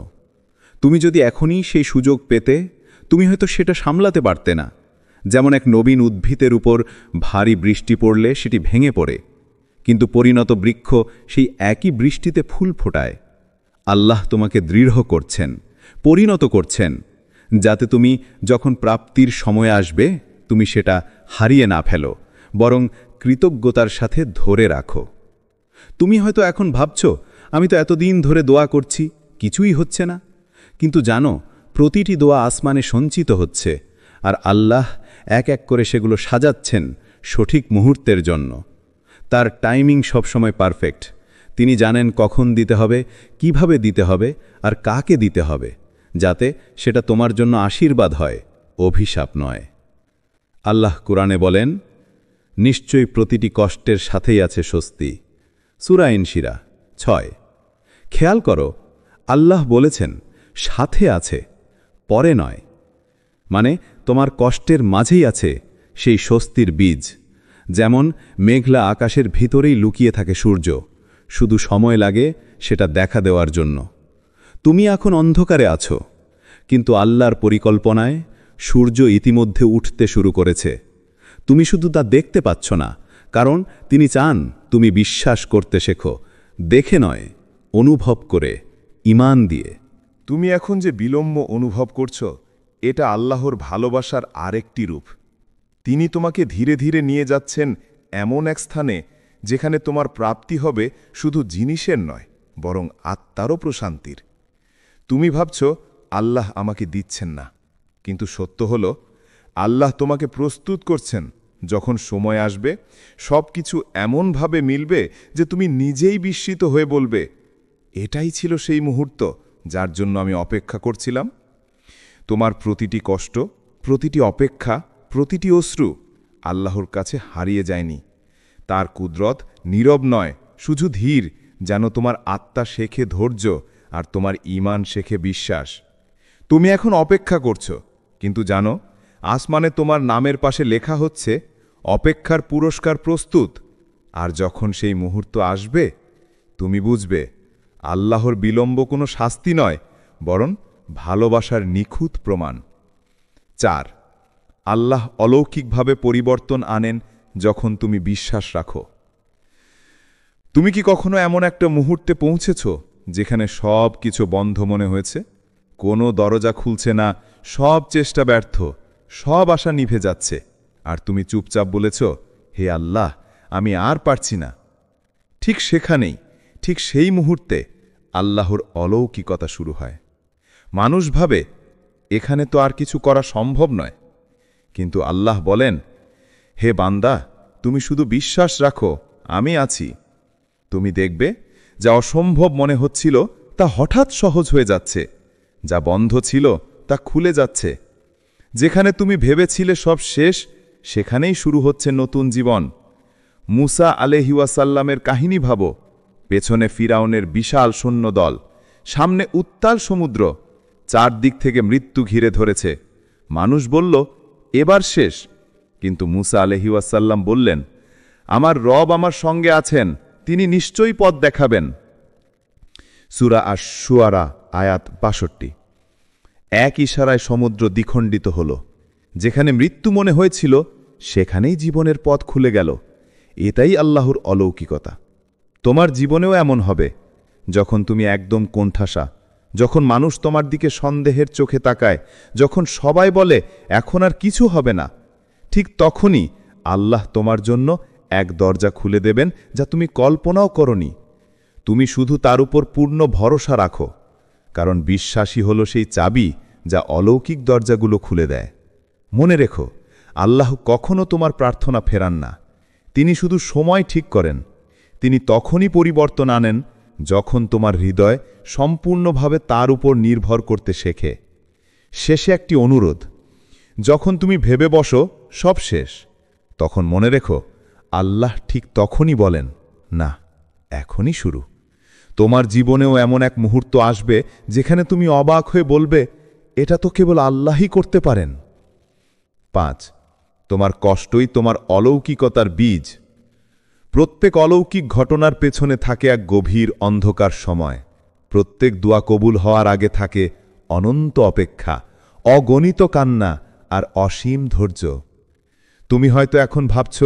তুমি যদি এখনই সেই সুযোগ পেতে, তুমি হয়তো সেটা সামলাতে পারতে না। যেমন এক নবীন উদ্ভিদের উপর ভারী বৃষ্টি পড়লে সেটি ভেঙে পড়ে, কিন্তু পরিণত বৃক্ষ সেই একই বৃষ্টিতে ফুল ফোটায়। আল্লাহ তোমাকে দৃঢ় করছেন, পরিণত করছেন, যাতে তুমি যখন প্রাপ্তির সময় আসবে তুমি সেটা হারিয়ে না ফেলো, বরং কৃতজ্ঞতার সাথে ধরে রাখো। তুমি হয়তো এখন ভাবছ, আমি তো এতদিন ধরে দোয়া করছি, কিছুই হচ্ছে না। কিন্তু জানো, প্রতিটি দোয়া আসমানে সঞ্চিত হচ্ছে, আর আল্লাহ এক এক করে সেগুলো সাজাচ্ছেন সঠিক মুহূর্তের জন্য। তার টাইমিং সবসময় পারফেক্ট। তিনি জানেন কখন দিতে হবে, কিভাবে দিতে হবে, আর কাকে দিতে হবে, যাতে সেটা তোমার জন্য আশীর্বাদ হয়, অভিশাপ নয়। আল্লাহ কুরআনে বলেন, নিশ্চয়ই প্রতিটি কষ্টের সাথেই আছে স্বস্তি। সূরা ইনশিরা 6। খেয়াল করো, আল্লাহ বলেছেন সাথে আছে, পরে নয়। মানে তোমার কষ্টের মাঝেই আছে সেই স্বস্তির বীজ। যেমন মেঘলা আকাশের ভিতরেই লুকিয়ে থাকে সূর্য, শুধু সময় লাগে সেটা দেখা দেওয়ার জন্য। তুমি এখন অন্ধকারে আছো, কিন্তু আল্লাহর পরিকল্পনায় সূর্য ইতিমধ্যে উঠতে শুরু করেছে। তুমি শুধু তা দেখতে পাচ্ছ না, কারণ তিনি চান তুমি বিশ্বাস করতে শেখো, দেখে নয়, অনুভব করে, ঈমান দিয়ে। তুমি এখন যে বিলম্ব অনুভব করছো, এটা আল্লাহর ভালোবাসার আরেকটি রূপ। তিনি তোমাকে ধীরে ধীরে নিয়ে যাচ্ছেন এমন এক স্থানে যেখানে তোমার প্রাপ্তি হবে শুধু জিনিসের নয়, বরং আত্মারও প্রশান্তির। তুমি ভাবছ আল্লাহ আমাকে দিচ্ছেন না, কিন্তু সত্য হল আল্লাহ তোমাকে প্রস্তুত করছেন। যখন সময় আসবে সব কিছু এমনভাবে মিলবে যে তুমি নিজেই বিস্মিত হয়ে বলবে, এটাই ছিল সেই মুহূর্ত যার জন্য আমি অপেক্ষা করছিলাম। তোমার প্রতিটি কষ্ট, প্রতিটি অপেক্ষা, প্রতিটি অশ্রু আল্লাহর কাছে হারিয়ে যায়নি। তার কুদরত নীরব নয়, শুধু ধীর, যেন তোমার আত্মা শেখে ধৈর্য আর তোমার ঈমান শেখে বিশ্বাস। তুমি এখন অপেক্ষা করছো, কিন্তু জানো, আসমানে তোমার নামের পাশে লেখা হচ্ছে অপেক্ষার পুরস্কার প্রস্তুত। আর যখন সেই মুহূর্ত আসবে তুমি বুঝবে আল্লাহর বিলম্ব কোনো শাস্তি নয়, বরং ভালোবাসার নিখুঁত প্রমাণ। 4. আল্লাহ অলৌকিকভাবে পরিবর্তন আনেন যখন তুমি বিশ্বাস রাখো। তুমি কি কখনো এমন একটা মুহূর্তে পৌঁছেছ যেখানে সব কিছু বন্ধ মনে হয়েছে? কোনো দরজা খুলছে না, সব চেষ্টা ব্যর্থ, সব আশা নিভে যাচ্ছে, আর তুমি চুপচাপ বলেছ, হে আল্লাহ, আমি আর পারছি না। ঠিক সেখানেই, ঠিক সেই মুহূর্তে আল্লাহর অলৌকিকতা শুরু হয়। মানুষ ভাবে এখানে তো আর কিছু করা সম্ভব নয়, কিন্তু আল্লাহ বলেন, হে বান্দা, তুমি শুধু বিশ্বাস রাখো, আমি আছি। তুমি দেখবে যা অসম্ভব মনে হচ্ছিল তা হঠাৎ সহজ হয়ে যাচ্ছে, যা বন্ধ ছিল তা খুলে যাচ্ছে। যেখানে তুমি ভেবেছিলে সব শেষ, সেখানেই শুরু হচ্ছে নতুন জীবন। মুসা আলাইহিওয়াসাল্লামের কাহিনী ভাবো। পেছনে ফিরাউনের বিশাল সৈন্যদল, সামনে উত্তাল সমুদ্র, চারদিক থেকে মৃত্যু ঘিরে ধরেছে। মানুষ বলল, এবার শেষ, কিন্তু মুসা আলাইহিওয়াসাল্লাম বললেন, আমার রব আমার সঙ্গে আছেন, তিনি নিশ্চয়ই পথ দেখাবেন। সূরা আশ-শুআরা আয়াত ৬২। এক ইশারায় সমুদ্র দ্বিখণ্ডিত হল। যেখানে মৃত্যু মনে হয়েছিল সেখানেই জীবনের পথ খুলে গেল। এটাই আল্লাহর অলৌকিকতা। তোমার জীবনেও এমন হবে, যখন তুমি একদম কোণঠাসা, যখন মানুষ তোমার দিকে সন্দেহের চোখে তাকায়, যখন সবাই বলে এখন আর কিছু হবে না, ঠিক তখনই আল্লাহ তোমার জন্য এক দরজা খুলে দেবেন যা তুমি কল্পনাও করনি। তুমি শুধু তার উপর পূর্ণ ভরসা রাখো, কারণ বিশ্বাসী হলো সেই চাবি যা অলৌকিক দরজাগুলো খুলে দেয়। মনে রেখো, আল্লাহ কখনো তোমার প্রার্থনা ফেরান না। তিনি শুধু সময় ঠিক করেন। তিনি তখনই পরিবর্তন আনেন যখন তোমার হৃদয় সম্পূর্ণভাবে তার উপর নির্ভর করতে শেখে। শেষে একটি অনুরোধ, যখন তুমি ভেবে বসো সব শেষ, তখন মনে রেখো আল্লাহ ঠিক তখনই বলেন, না, এখনই শুরু। তোমার জীবনেও এমন এক মুহূর্ত আসবে যেখানে তুমি অবাক হয়ে বলবে, এটা তো কেবল আল্লাহই করতে পারেন। 5. তোমার কষ্টই তোমার অলৌকিকতার বীজ। প্রত্যেক অলৌকিক ঘটনার পেছনে থাকে এক গভীর অন্ধকার সময়। প্রত্যেক দোয়া কবুল হওয়ার আগে থাকে অনন্ত অপেক্ষা, অগণিত কান্না আর অসীম ধৈর্য। তুমি হয়তো এখন ভাবছ,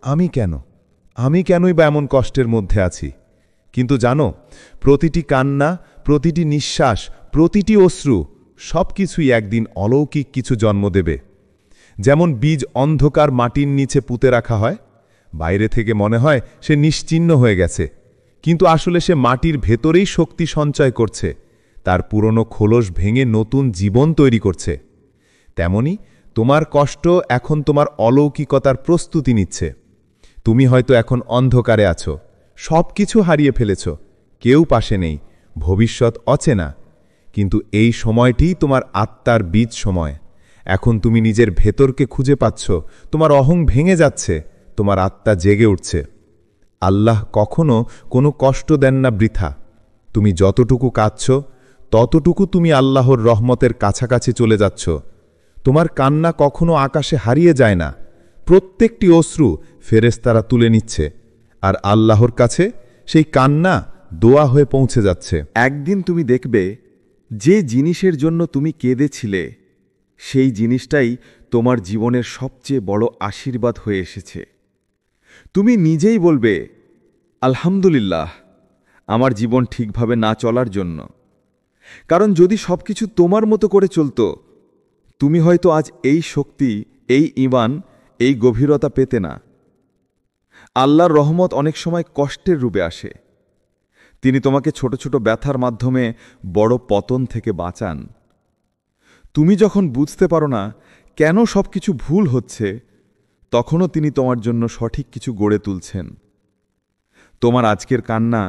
আমি কেনই বা এমন কষ্টের মধ্যে আছি? কিন্তু জানো, প্রতিটি কান্না, প্রতিটি নিঃশ্বাস, প্রতিটি অশ্রু সবকিছুই একদিন অলৌকিক কিছু জন্ম দেবে। যেমন বীজ অন্ধকার মাটির নিচে পুঁতে রাখা হয়, বাইরে থেকে মনে হয় সে নিশ্চিহ্ন হয়ে গেছে, কিন্তু আসলে সে মাটির ভেতরেই শক্তি সঞ্চয় করছে, তার পুরনো খোলস ভেঙে নতুন জীবন তৈরি করছে। তেমনি তোমার কষ্ট এখন তোমার অলৌকিকতার প্রস্তুতি নিচ্ছে। তুমি হয়তো এখন অন্ধকারে আছো, সব কিছু হারিয়ে ফেলেছ, কেউ পাশে নেই, ভবিষ্যৎ অচেনা। কিন্তু এই সময়টিই তোমার আত্মার বীজ সময়। এখন তুমি নিজের ভেতরকে খুঁজে পাচ্ছ, তোমার অহং ভেঙে যাচ্ছে, তোমার আত্মা জেগে উঠছে। আল্লাহ কখনো কোনো কষ্ট দেন না বৃথা। তুমি যতটুকু কাঁদছ, ততটুকু তুমি আল্লাহর রহমতের কাছাকাছি চলে যাচ্ছ। তোমার কান্না কখনো আকাশে হারিয়ে যায় না, প্রত্যেকটি অশ্রু ফেরেশতারা তুলে নিচ্ছে, আর আল্লাহর কাছে সেই কান্না দোয়া হয়ে পৌঁছে যাচ্ছে। একদিন তুমি দেখবে যে জিনিসের জন্য তুমি কেঁদেছিলে সেই জিনিসটাই তোমার জীবনের সবচেয়ে বড় আশীর্বাদ হয়ে এসেছে। তুমি নিজেই বলবে, আলহামদুলিল্লাহ, আমার জীবন ঠিকভাবে না চলার জন্য। কারণ যদি সবকিছু তোমার মতো করে চলত, তুমি হয়তো আজ এই শক্তি, এই ঈমান, এই গভীরতা পেতে না। আল্লাহর রহমত অনেক সময় কষ্টের রূপে আসে। তিনি তোমাকে ছোট ছোট ব্যথার মাধ্যমে বড় পতন থেকে বাঁচান। তুমি যখন বুঝতে পারো না কেন সবকিছু ভুল হচ্ছে, তখনও তিনি তোমার জন্য সঠিক কিছু গড়ে তুলছেন। তোমার আজকের কান্না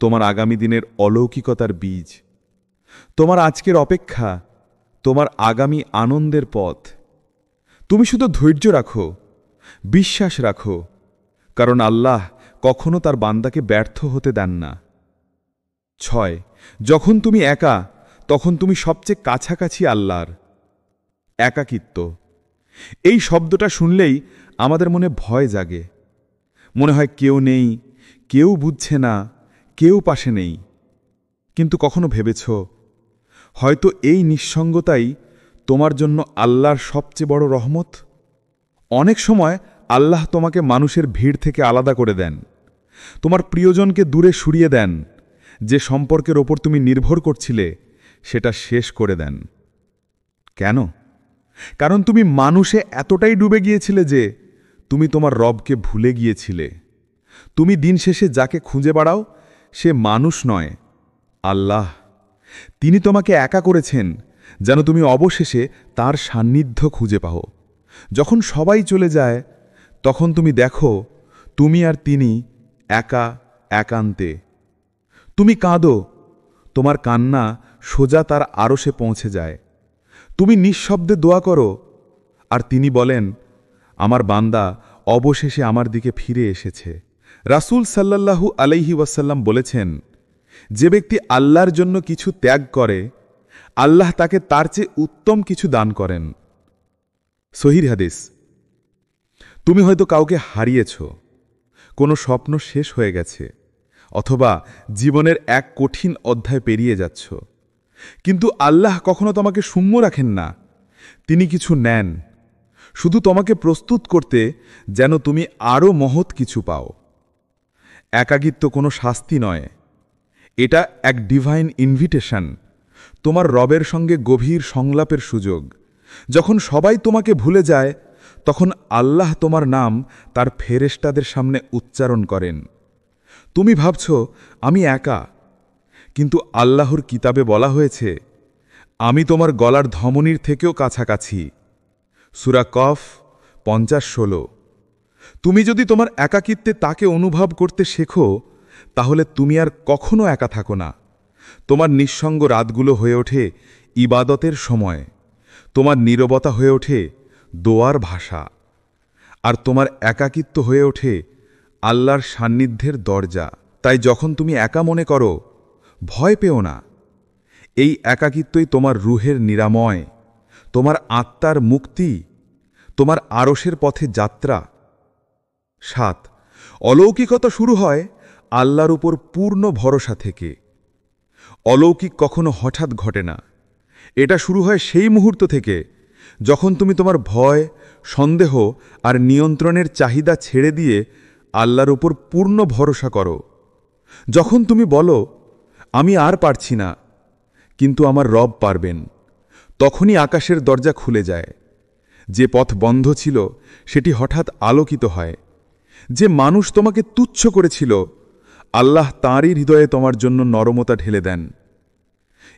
তোমার আগামী দিনের অলৌকিকতার বীজ। তোমার আজকের অপেক্ষা তোমার আগামী আনন্দের পথ। তুমি শুধু ধৈর্য রাখো, বিশ্বাস রাখো, কারণ আল্লাহ কখনো তার বান্দাকে ব্যর্থ হতে দেন না। 6. যখন তুমি একা, তখন তুমি সবচেয়ে কাছাকাছি আল্লাহর। একাকিত্ব, এই শব্দটা শুনলেই আমাদের মনে ভয় জাগে। মনে হয় কেউ নেই, কেউ বুঝছে না, কেউ পাশে নেই। কিন্তু কখনো ভেবেছ, হয়তো এই নিঃসঙ্গতাই তোমার জন্য আল্লাহর সবচেয়ে বড় রহমত? অনেক সময় আল্লাহ তোমাকে মানুষের ভিড় থেকে আলাদা করে দেন, তোমার প্রিয়জনকে দূরে সরিয়ে দেন। যে সম্পর্কের ওপর তুমি নির্ভর করছিলে সেটা শেষ করে দেন। কেন? কারণ তুমি মানুষে এতটাই ডুবে গিয়েছিলে যে তুমি তোমার রবকে ভুলে গিয়েছিলে। তুমি দিন শেষে যাকে খুঁজে বেড়াও সে মানুষ নয়, আল্লাহ। তিনি তোমাকে একা করেছেন যেন তুমি অবশেষে তার সান্নিধ্য খুঁজে পাও। যখন সবাই চলে যায়, তখন তুমি দেখো তুমি আর তিনি একা, একান্তে। তুমি কাঁদো, তোমার কান্না সোজা তার আরশে পৌঁছে যায়। তুমি নিঃশব্দে দোয়া করো, আর তিনি বলেন, আমার বান্দা অবশেষে আমার দিকে ফিরে এসেছে। রাসূল সাল্লাল্লাহু আলাইহি ওয়াসাল্লাম বলেছেন, যে ব্যক্তি আল্লাহর জন্য কিছু ত্যাগ করে, আল্লাহ তাকে তার চেয়ে উত্তম কিছু দান করেন। সহিহ হাদিস। তুমি হয়তো কাউকে হারিয়েছ, কোনো স্বপ্ন শেষ হয়ে গেছে, অথবা জীবনের এক কঠিন অধ্যায় পেরিয়ে যাচ্ছ। কিন্তু আল্লাহ কখনো তোমাকে শূন্য রাখেন না, তিনি কিছু নেন, শুধু তোমাকে প্রস্তুত করতে যেন তুমি আরও মহৎ কিছু পাও। একাকিত্ব কোনো শাস্তি নয়, এটা এক ডিভাইন ইনভিটেশন, তোমার রবের সঙ্গে গভীর সংলাপের সুযোগ। যখন সবাই তোমাকে ভুলে যায়, তখন আল্লাহ তোমার নাম তার ফেরেশতাদের সামনে উচ্চারণ করেন। তুমি ভাবছ আমি একা, কিন্তু আল্লাহর কিতাবে বলা হয়েছে, আমি তোমার গলার ধমনীর থেকেও কাছাকাছি। সূরা কফ 50:16। তুমি যদি তোমার একাকিত্বে তাকে অনুভব করতে শেখো, তাহলে তুমি আর কখনো একা থাকো না। তোমার নিঃসঙ্গ রাতগুলো হয়ে ওঠে ইবাদতের সময়, তোমার নীরবতা হয়ে ওঠে দোয়ার ভাষা, আর তোমার একাকিত্ব হয়ে ওঠে আল্লাহর সান্নিধ্যের দরজা। তাই যখন তুমি একা মনে করো, ভয় পেও না। এই একাকিত্বই তোমার রুহের নিরাময়, তোমার আত্মার মুক্তি, তোমার আরশের পথে যাত্রা। 7. অলৌকিকতা শুরু হয় আল্লাহর উপর পূর্ণ ভরসা থেকে। অলৌকিক কখনো হঠাৎ ঘটে না, এটা শুরু হয় সেই মুহূর্ত থেকে যখন তুমি তোমার ভয়, সন্দেহ আর নিয়ন্ত্রণের চাহিদা ছেড়ে দিয়ে আল্লাহর উপর পূর্ণ ভরসা করো। যখন তুমি বলো, আমি আর পারছি না, কিন্তু আমার রব পারবেন, তখনই আকাশের দরজা খুলে যায়। যে পথ বন্ধ ছিল সেটি হঠাৎ আলোকিত হয়। যে মানুষ তোমাকে তুচ্ছ করেছিল, আল্লাহ তাঁরই হৃদয়ে তোমার জন্য নরমতা ঢেলে দেন।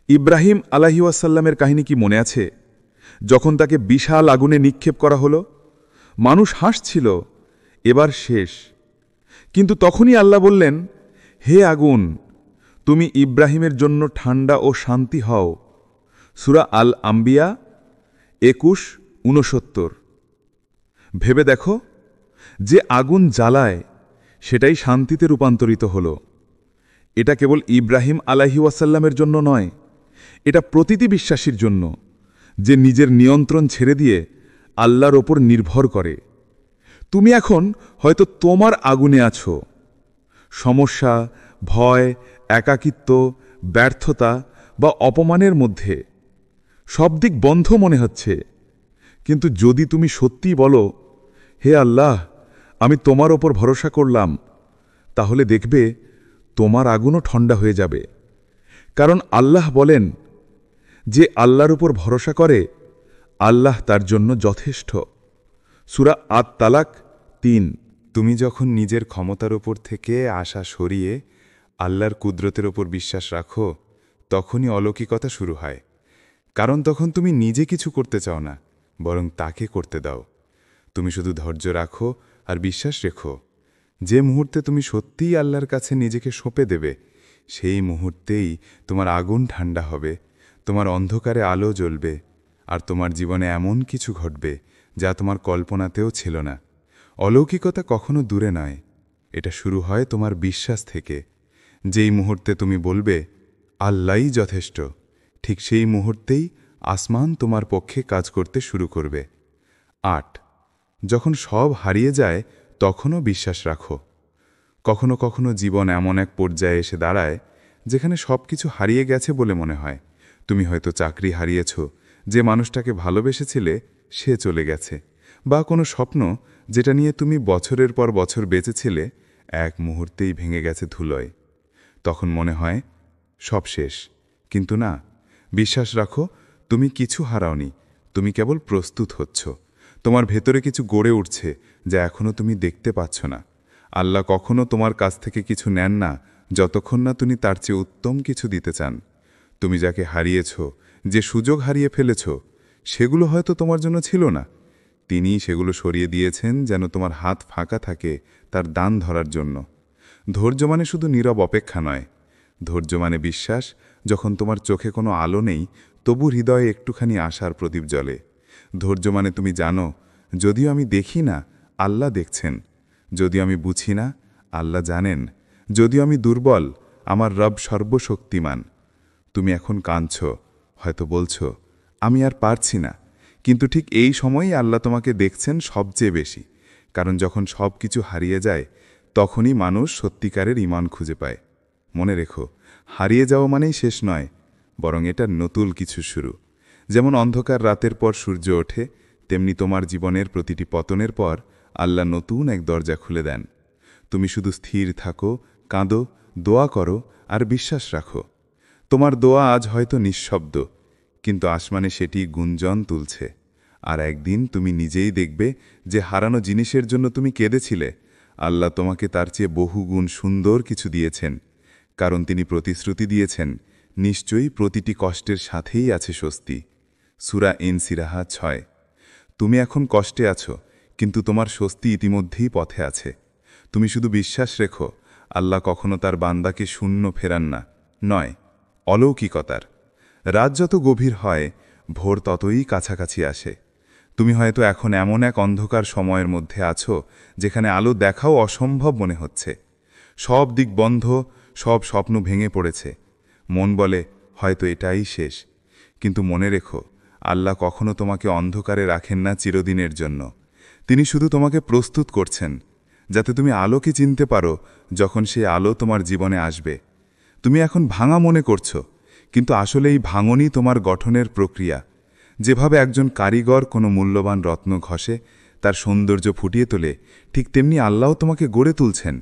ইব্রাহিম আলাইহিওয়াসাল্লামের কাহিনী কি মনে আছে? যখন তাকে বিশাল আগুনে নিক্ষেপ করা হলো, মানুষ হাসছিল, এবার শেষ। কিন্তু তখনই আল্লাহ বললেন, হে আগুন, তুমি ইব্রাহিমের জন্য ঠান্ডা ও শান্তি হও। সূরা আল আম্বিয়া 21:69। ভেবে দেখো, যে আগুন জ্বালায় সেটাই শান্তিতে রূপান্তরিত হল। এটা কেবল ইব্রাহিম আলাইহিওয়াসাল্লামের জন্য নয়, এটা প্রতিটি বিশ্বাসীর জন্য, যে নিজের নিয়ন্ত্রণ ছেড়ে দিয়ে আল্লাহর ওপর নির্ভর করে। তুমি এখন হয়তো তোমার আগুনে আছো। সমস্যা, ভয়, একাকিত্ব, ব্যর্থতা বা অপমানের মধ্যে সব দিক বন্ধ মনে হচ্ছে। কিন্তু যদি তুমি সত্যিই বলো, হে আল্লাহ, আমি তোমার ওপর ভরসা করলাম, তাহলে দেখবে তোমার আগুনও ঠান্ডা হয়ে যাবে। কারণ আল্লাহ বলেন, যে আল্লাহর উপর ভরসা করে আল্লাহ তার জন্য যথেষ্ট। সূরা আত-তালাক 3। তুমি যখন নিজের ক্ষমতার ওপর থেকে আশা সরিয়ে আল্লাহর কুদরতের ওপর বিশ্বাস রাখো, তখনই অলৌকিকতা শুরু হয়। কারণ তখন তুমি নিজে কিছু করতে চাও না, বরং তাকে করতে দাও। তুমি শুধু ধৈর্য রাখো আর বিশ্বাস রেখো। যে মুহূর্তে তুমি সত্যিই আল্লাহর কাছে নিজেকে সঁপে দেবে, সেই মুহূর্তেই তোমার আগুন ঠান্ডা হবে, তোমার অন্ধকারে আলো জ্বলবে, আর তোমার জীবনে এমন কিছু ঘটবে যা তোমার কল্পনাতেও ছিল না। অলৌকিকতা কখনো দূরে নয়, এটা শুরু হয় তোমার বিশ্বাস থেকে। যেই মুহূর্তে তুমি বলবে, আল্লাহই যথেষ্ট, ঠিক সেই মুহূর্তেই আসমান তোমার পক্ষে কাজ করতে শুরু করবে। 8. যখন সব হারিয়ে যায় তখনও বিশ্বাস রাখো। কখনো কখনো জীবন এমন এক পর্যায়ে এসে দাঁড়ায় যেখানে সব কিছু হারিয়ে গেছে বলে মনে হয়। তুমি হয়তো চাকরি হারিয়েছ, যে মানুষটাকে ভালোবেসেছিলে সে চলে গেছে, বা কোনো স্বপ্ন যেটা নিয়ে তুমি বছরের পর বছর বেঁচেছিলে এক মুহূর্তেই ভেঙে গেছে ধুলোয়। তখন মনে হয় সব শেষ, কিন্তু না, বিশ্বাস রাখো, তুমি কিছু হারাওনি, তুমি কেবল প্রস্তুত হচ্ছ। তোমার ভেতরে কিছু গড়ে উঠছে যা এখনও তুমি দেখতে পাচ্ছ না। আল্লাহ কখনো তোমার কাছ থেকে কিছু নেন না যতক্ষণ না তুমি তার চেয়ে উত্তম কিছু দিতে চান। তুমি যাকে হারিয়েছ, যে সুযোগ হারিয়ে ফেলেছ, সেগুলো হয়তো তোমার জন্য ছিল না। তিনিই সেগুলো সরিয়ে দিয়েছেন যেন তোমার হাত ফাঁকা থাকে তার দান ধরার জন্য। ধৈর্য মানে শুধু নীরব অপেক্ষা নয়, ধৈর্য মানে বিশ্বাস যখন তোমার চোখে কোনো আলো নেই তবু হৃদয়ে একটুখানি আশার প্রদীপ জ্বলে। ধৈর্য মানে তুমি জানো, যদিও আমি দেখি না, আল্লাহ দেখছেন। যদিও আমি বুঝি না, আল্লাহ জানেন। যদিও আমি দুর্বল, আমার রব সর্বশক্তিমান। তুমি এখন কাঁদছ, হয়তো বলছো, আমি আর পারছি না, কিন্তু ঠিক এই সময়েই আল্লাহ তোমাকে দেখছেন সবচেয়ে বেশি। কারণ যখন সব কিছু হারিয়ে যায় তখনই মানুষ সত্যিকারের ঈমান খুঁজে পায়। মনে রেখো, হারিয়ে যাওয়া মানেই শেষ নয়, বরং এটা নতুন কিছু শুরু। যেমন অন্ধকার রাতের পর সূর্য ওঠে, তেমনি তোমার জীবনের প্রতিটি পতনের পর আল্লাহ নতুন এক দরজা খুলে দেন। তুমি শুধু স্থির থাকো, কাঁদো, দোয়া করো আর বিশ্বাস রাখো। তোমার দোয়া আজ হয়তো নিঃশব্দ, কিন্তু আসমানে সেটি গুঞ্জন তুলছে। আর একদিন তুমি নিজেই দেখবে যে হারানো জিনিসের জন্য তুমি কেঁদেছিলে, আল্লাহ তোমাকে তার চেয়ে বহুগুণ সুন্দর কিছু দিয়েছেন। কারণ তিনি প্রতিশ্রুতি দিয়েছেন, নিশ্চয়ই প্রতিটি কষ্টের সাথেই আছে স্বস্তি। সূরা ইনসিরাহ 6। তুমি এখন কষ্টে আছো, কিন্তু তোমার স্বস্তি ইতিমধ্যেই পথে আছে। তুমি শুধু বিশ্বাস রেখো, আল্লাহ কখনো তার বান্দাকে শূন্য ফেরান না, নয় অলৌকিকতার। রাত যত গভীর হয়, ভোর ততই কাছাকাছি আসে। তুমি হয়তো এখন এমন এক অন্ধকার সময়ের মধ্যে আছো যেখানে আলো দেখাও অসম্ভব মনে হচ্ছে। সব দিক বন্ধ, সব স্বপ্ন ভেঙে পড়েছে। মন বলে হয়তো এটাই শেষ। কিন্তু মনে রেখো, আল্লাহ কখনো তোমাকে অন্ধকারে রাখেন না চিরদিনের জন্য। তিনি শুধু তোমাকে প্রস্তুত করছেন, যাতে তুমি আলোকে চিনতে পারো যখন সেই আলো তোমার জীবনে আসবে। তুমি এখন ভাঙা মনে করছো, কিন্তু আসলে এই ভাঙনই তোমার গঠনের প্রক্রিয়া। যেভাবে একজন কারিগর কোনো মূল্যবান রত্ন ঘষে তার সৌন্দর্য ফুটিয়ে তোলে, ঠিক তেমনি আল্লাহ তোমাকে গড়ে তুলছেন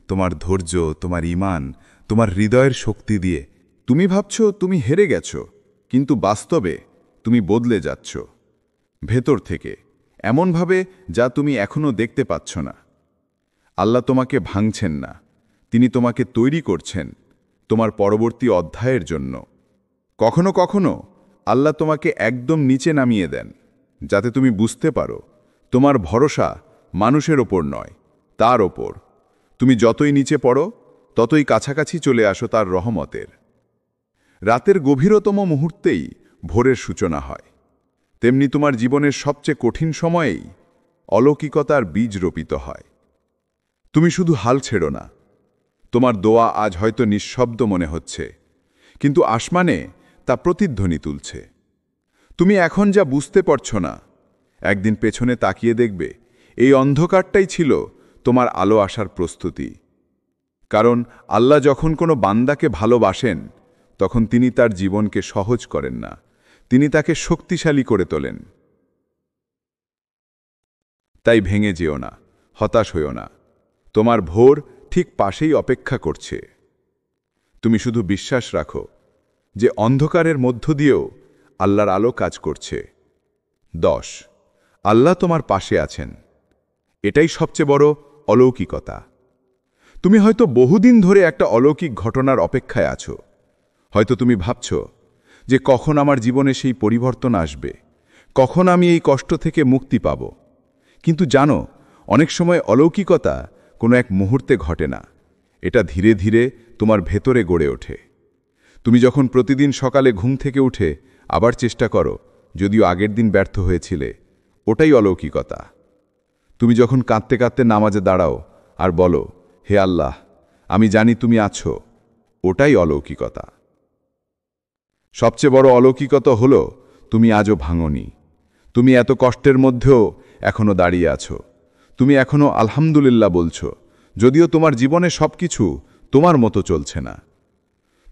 তোমার ধৈর্য, তোমার ঈমান, তোমার হৃদয়ের শক্তি দিয়ে। তুমি ভাবছ তুমি হেরে গেছ, কিন্তু বাস্তবে তুমি বদলে যাচ্ছ ভেতর থেকে, এমনভাবে যা তুমি এখনো দেখতে পাচ্ছ না। আল্লাহ তোমাকে ভাঙছেন না, তিনি তোমাকে তৈরি করছেন তোমার পরবর্তী অধ্যায়ের জন্য। কখনো কখনো আল্লাহ তোমাকে একদম নিচে নামিয়ে দেন, যাতে তুমি বুঝতে পারো তোমার ভরসা মানুষের ওপর নয়, তার ওপর। তুমি যতই নিচে পড়ো, ততই কাছাকাছি চলে আসো তার রহমতের। রাতের গভীরতম মুহূর্তেই ভোরের সূচনা হয়, তেমনি তোমার জীবনের সবচেয়ে কঠিন সময়েই অলৌকিকতার বীজ রোপিত হয়। তুমি শুধু হাল ছেড়ো না। তোমার দোয়া আজ হয়তো নিঃশব্দ মনে হচ্ছে, কিন্তু আসমানে তা প্রতিধ্বনি তুলছে। তুমি এখন যা বুঝতে পারছো না, একদিন পেছনে তাকিয়ে দেখবে এই অন্ধকারটাই ছিল তোমার আলো আসার প্রস্তুতি। কারণ আল্লাহ যখন কোনো বান্দাকে ভালোবাসেন, তখন তিনি তার জীবনকে সহজ করেন না, তিনি তাকে শক্তিশালী করে তোলেন। তাই ভেঙে যেও না, হতাশ হইও না। তোমার ভোর ঠিক পাশেই অপেক্ষা করছে। তুমি শুধু বিশ্বাস রাখো যে অন্ধকারের মধ্য দিয়েও আল্লাহর আলো কাজ করছে। 10 আল্লাহ তোমার পাশে আছেন, এটাই সবচেয়ে বড় অলৌকিকতা। তুমি হয়তো বহুদিন ধরে একটা অলৌকিক ঘটনার অপেক্ষায় আছো। হয়তো তুমি ভাবছ যে কখন আমার জীবনে সেই পরিবর্তন আসবে, কখন আমি এই কষ্ট থেকে মুক্তি পাব। কিন্তু জানো, অনেক সময় অলৌকিকতা কোনো এক মুহূর্তে ঘটে না, এটা ধীরে ধীরে তোমার ভেতরে গড়ে ওঠে। তুমি যখন প্রতিদিন সকালে ঘুম থেকে উঠে আবার চেষ্টা করো, যদিও আগের দিন ব্যর্থ হয়েছিলে, ওটাই অলৌকিকতা। তুমি যখন কাঁদতে কাঁদতে নামাজে দাঁড়াও আর বলো, হে আল্লাহ, আমি জানি তুমি আছো, ওটাই অলৌকিকতা। সবচেয়ে বড় অলৌকিকতা হলো তুমি আজও ভাঙনি। তুমি এত কষ্টের মধ্যেও এখনো দাঁড়িয়ে আছো। তুমি এখনো আলহামদুলিল্লাহ বলছো, যদিও তোমার জীবনে সবকিছু তোমার মতো চলছে না।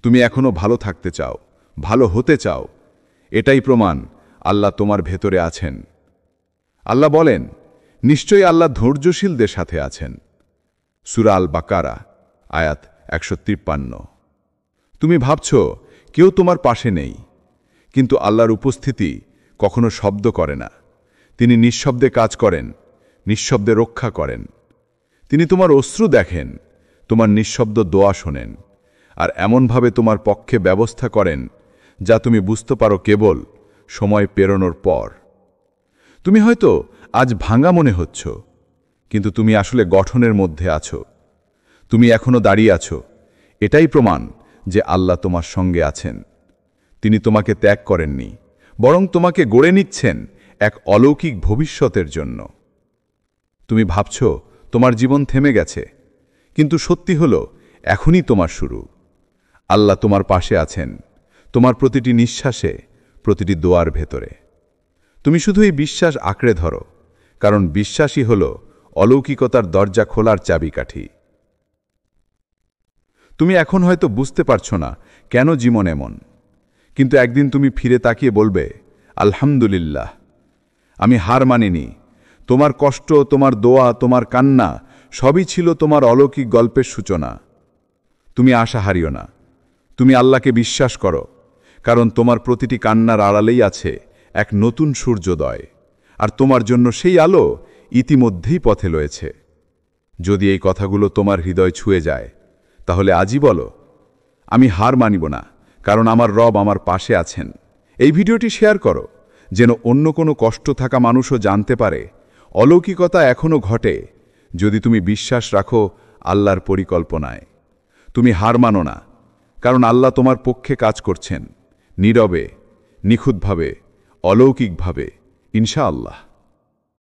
তুমি এখনো ভালো থাকতে চাও, ভালো হতে চাও। এটাই প্রমাণ আল্লাহ তোমার ভেতরে আছেন। আল্লাহ বলেন, নিশ্চয়ই আল্লাহ ধৈর্যশীলদের সাথে আছেন। সূরা আল বাকারা, আয়াত 153। তুমি ভাবছ কেউ তোমার পাশে নেই, কিন্তু আল্লাহর উপস্থিতি কখনো শব্দ করে না। তিনি নিঃশব্দে কাজ করেন, নিঃশব্দে রক্ষা করেন। তিনি তোমার অশ্রু দেখেন, তোমার নিঃশব্দ দোয়া শোনেন, আর এমনভাবে তোমার পক্ষে ব্যবস্থা করেন যা তুমি বুঝতে পারো কেবল সময় পেরোনোর পর। তুমি হয়তো আজ ভাঙা মনে হচ্ছ, কিন্তু তুমি আসলে গঠনের মধ্যে আছো। তুমি এখনো দাঁড়িয়ে আছো, এটাই প্রমাণ যে আল্লাহ তোমার সঙ্গে আছেন। তিনি তোমাকে ত্যাগ করেননি, বরং তোমাকে গড়ে নিচ্ছেন এক অলৌকিক ভবিষ্যতের জন্য। তুমি ভাবছ তোমার জীবন থেমে গেছে, কিন্তু সত্যি হলো এখনই তোমার শুরু। আল্লাহ তোমার পাশে আছেন, তোমার প্রতিটি নিঃশ্বাসে, প্রতিটি দোয়ার ভেতরে। তুমি শুধু এই বিশ্বাস আঁকড়ে ধরো, কারণ বিশ্বাসই হলো অলৌকিকতার দরজা খোলার চাবিকাঠি। তুমি এখন হয়তো বুঝতে পারছো না কেন জীবন এমন, কিন্তু একদিন তুমি ফিরে তাকিয়ে বলবে, আলহামদুলিল্লাহ, আমি হার মানিনি। তোমার কষ্ট, তোমার দোয়া, তোমার কান্না সবই ছিল তোমার অলৌকিক গল্পের সূচনা। তুমি আশা হারিও না, তুমি আল্লাহকে বিশ্বাস করো, কারণ তোমার প্রতিটি কান্নার আড়ালেই আছে এক নতুন সূর্যোদয়, আর তোমার জন্য সেই আলো ইতিমধ্যেই পথে রয়েছে। যদি এই কথাগুলো তোমার হৃদয় ছুঁয়ে যায়, তাহলে আজই বলো, আমি হার মানিব না, কারণ আমার রব আমার পাশে আছেন। এই ভিডিওটি শেয়ার করো, যেন অন্য কোনো কষ্ট থাকা মানুষও জানতে পারে অলৌকিকতা এখনও ঘটে, যদি তুমি বিশ্বাস রাখো আল্লাহর পরিকল্পনায়। তুমি হার মানো না, কারণ আল্লাহ তোমার পক্ষে কাজ করছেন, নীরবে, নিখুঁতভাবে, অলৌকিকভাবে, ইনশাআল্লাহ।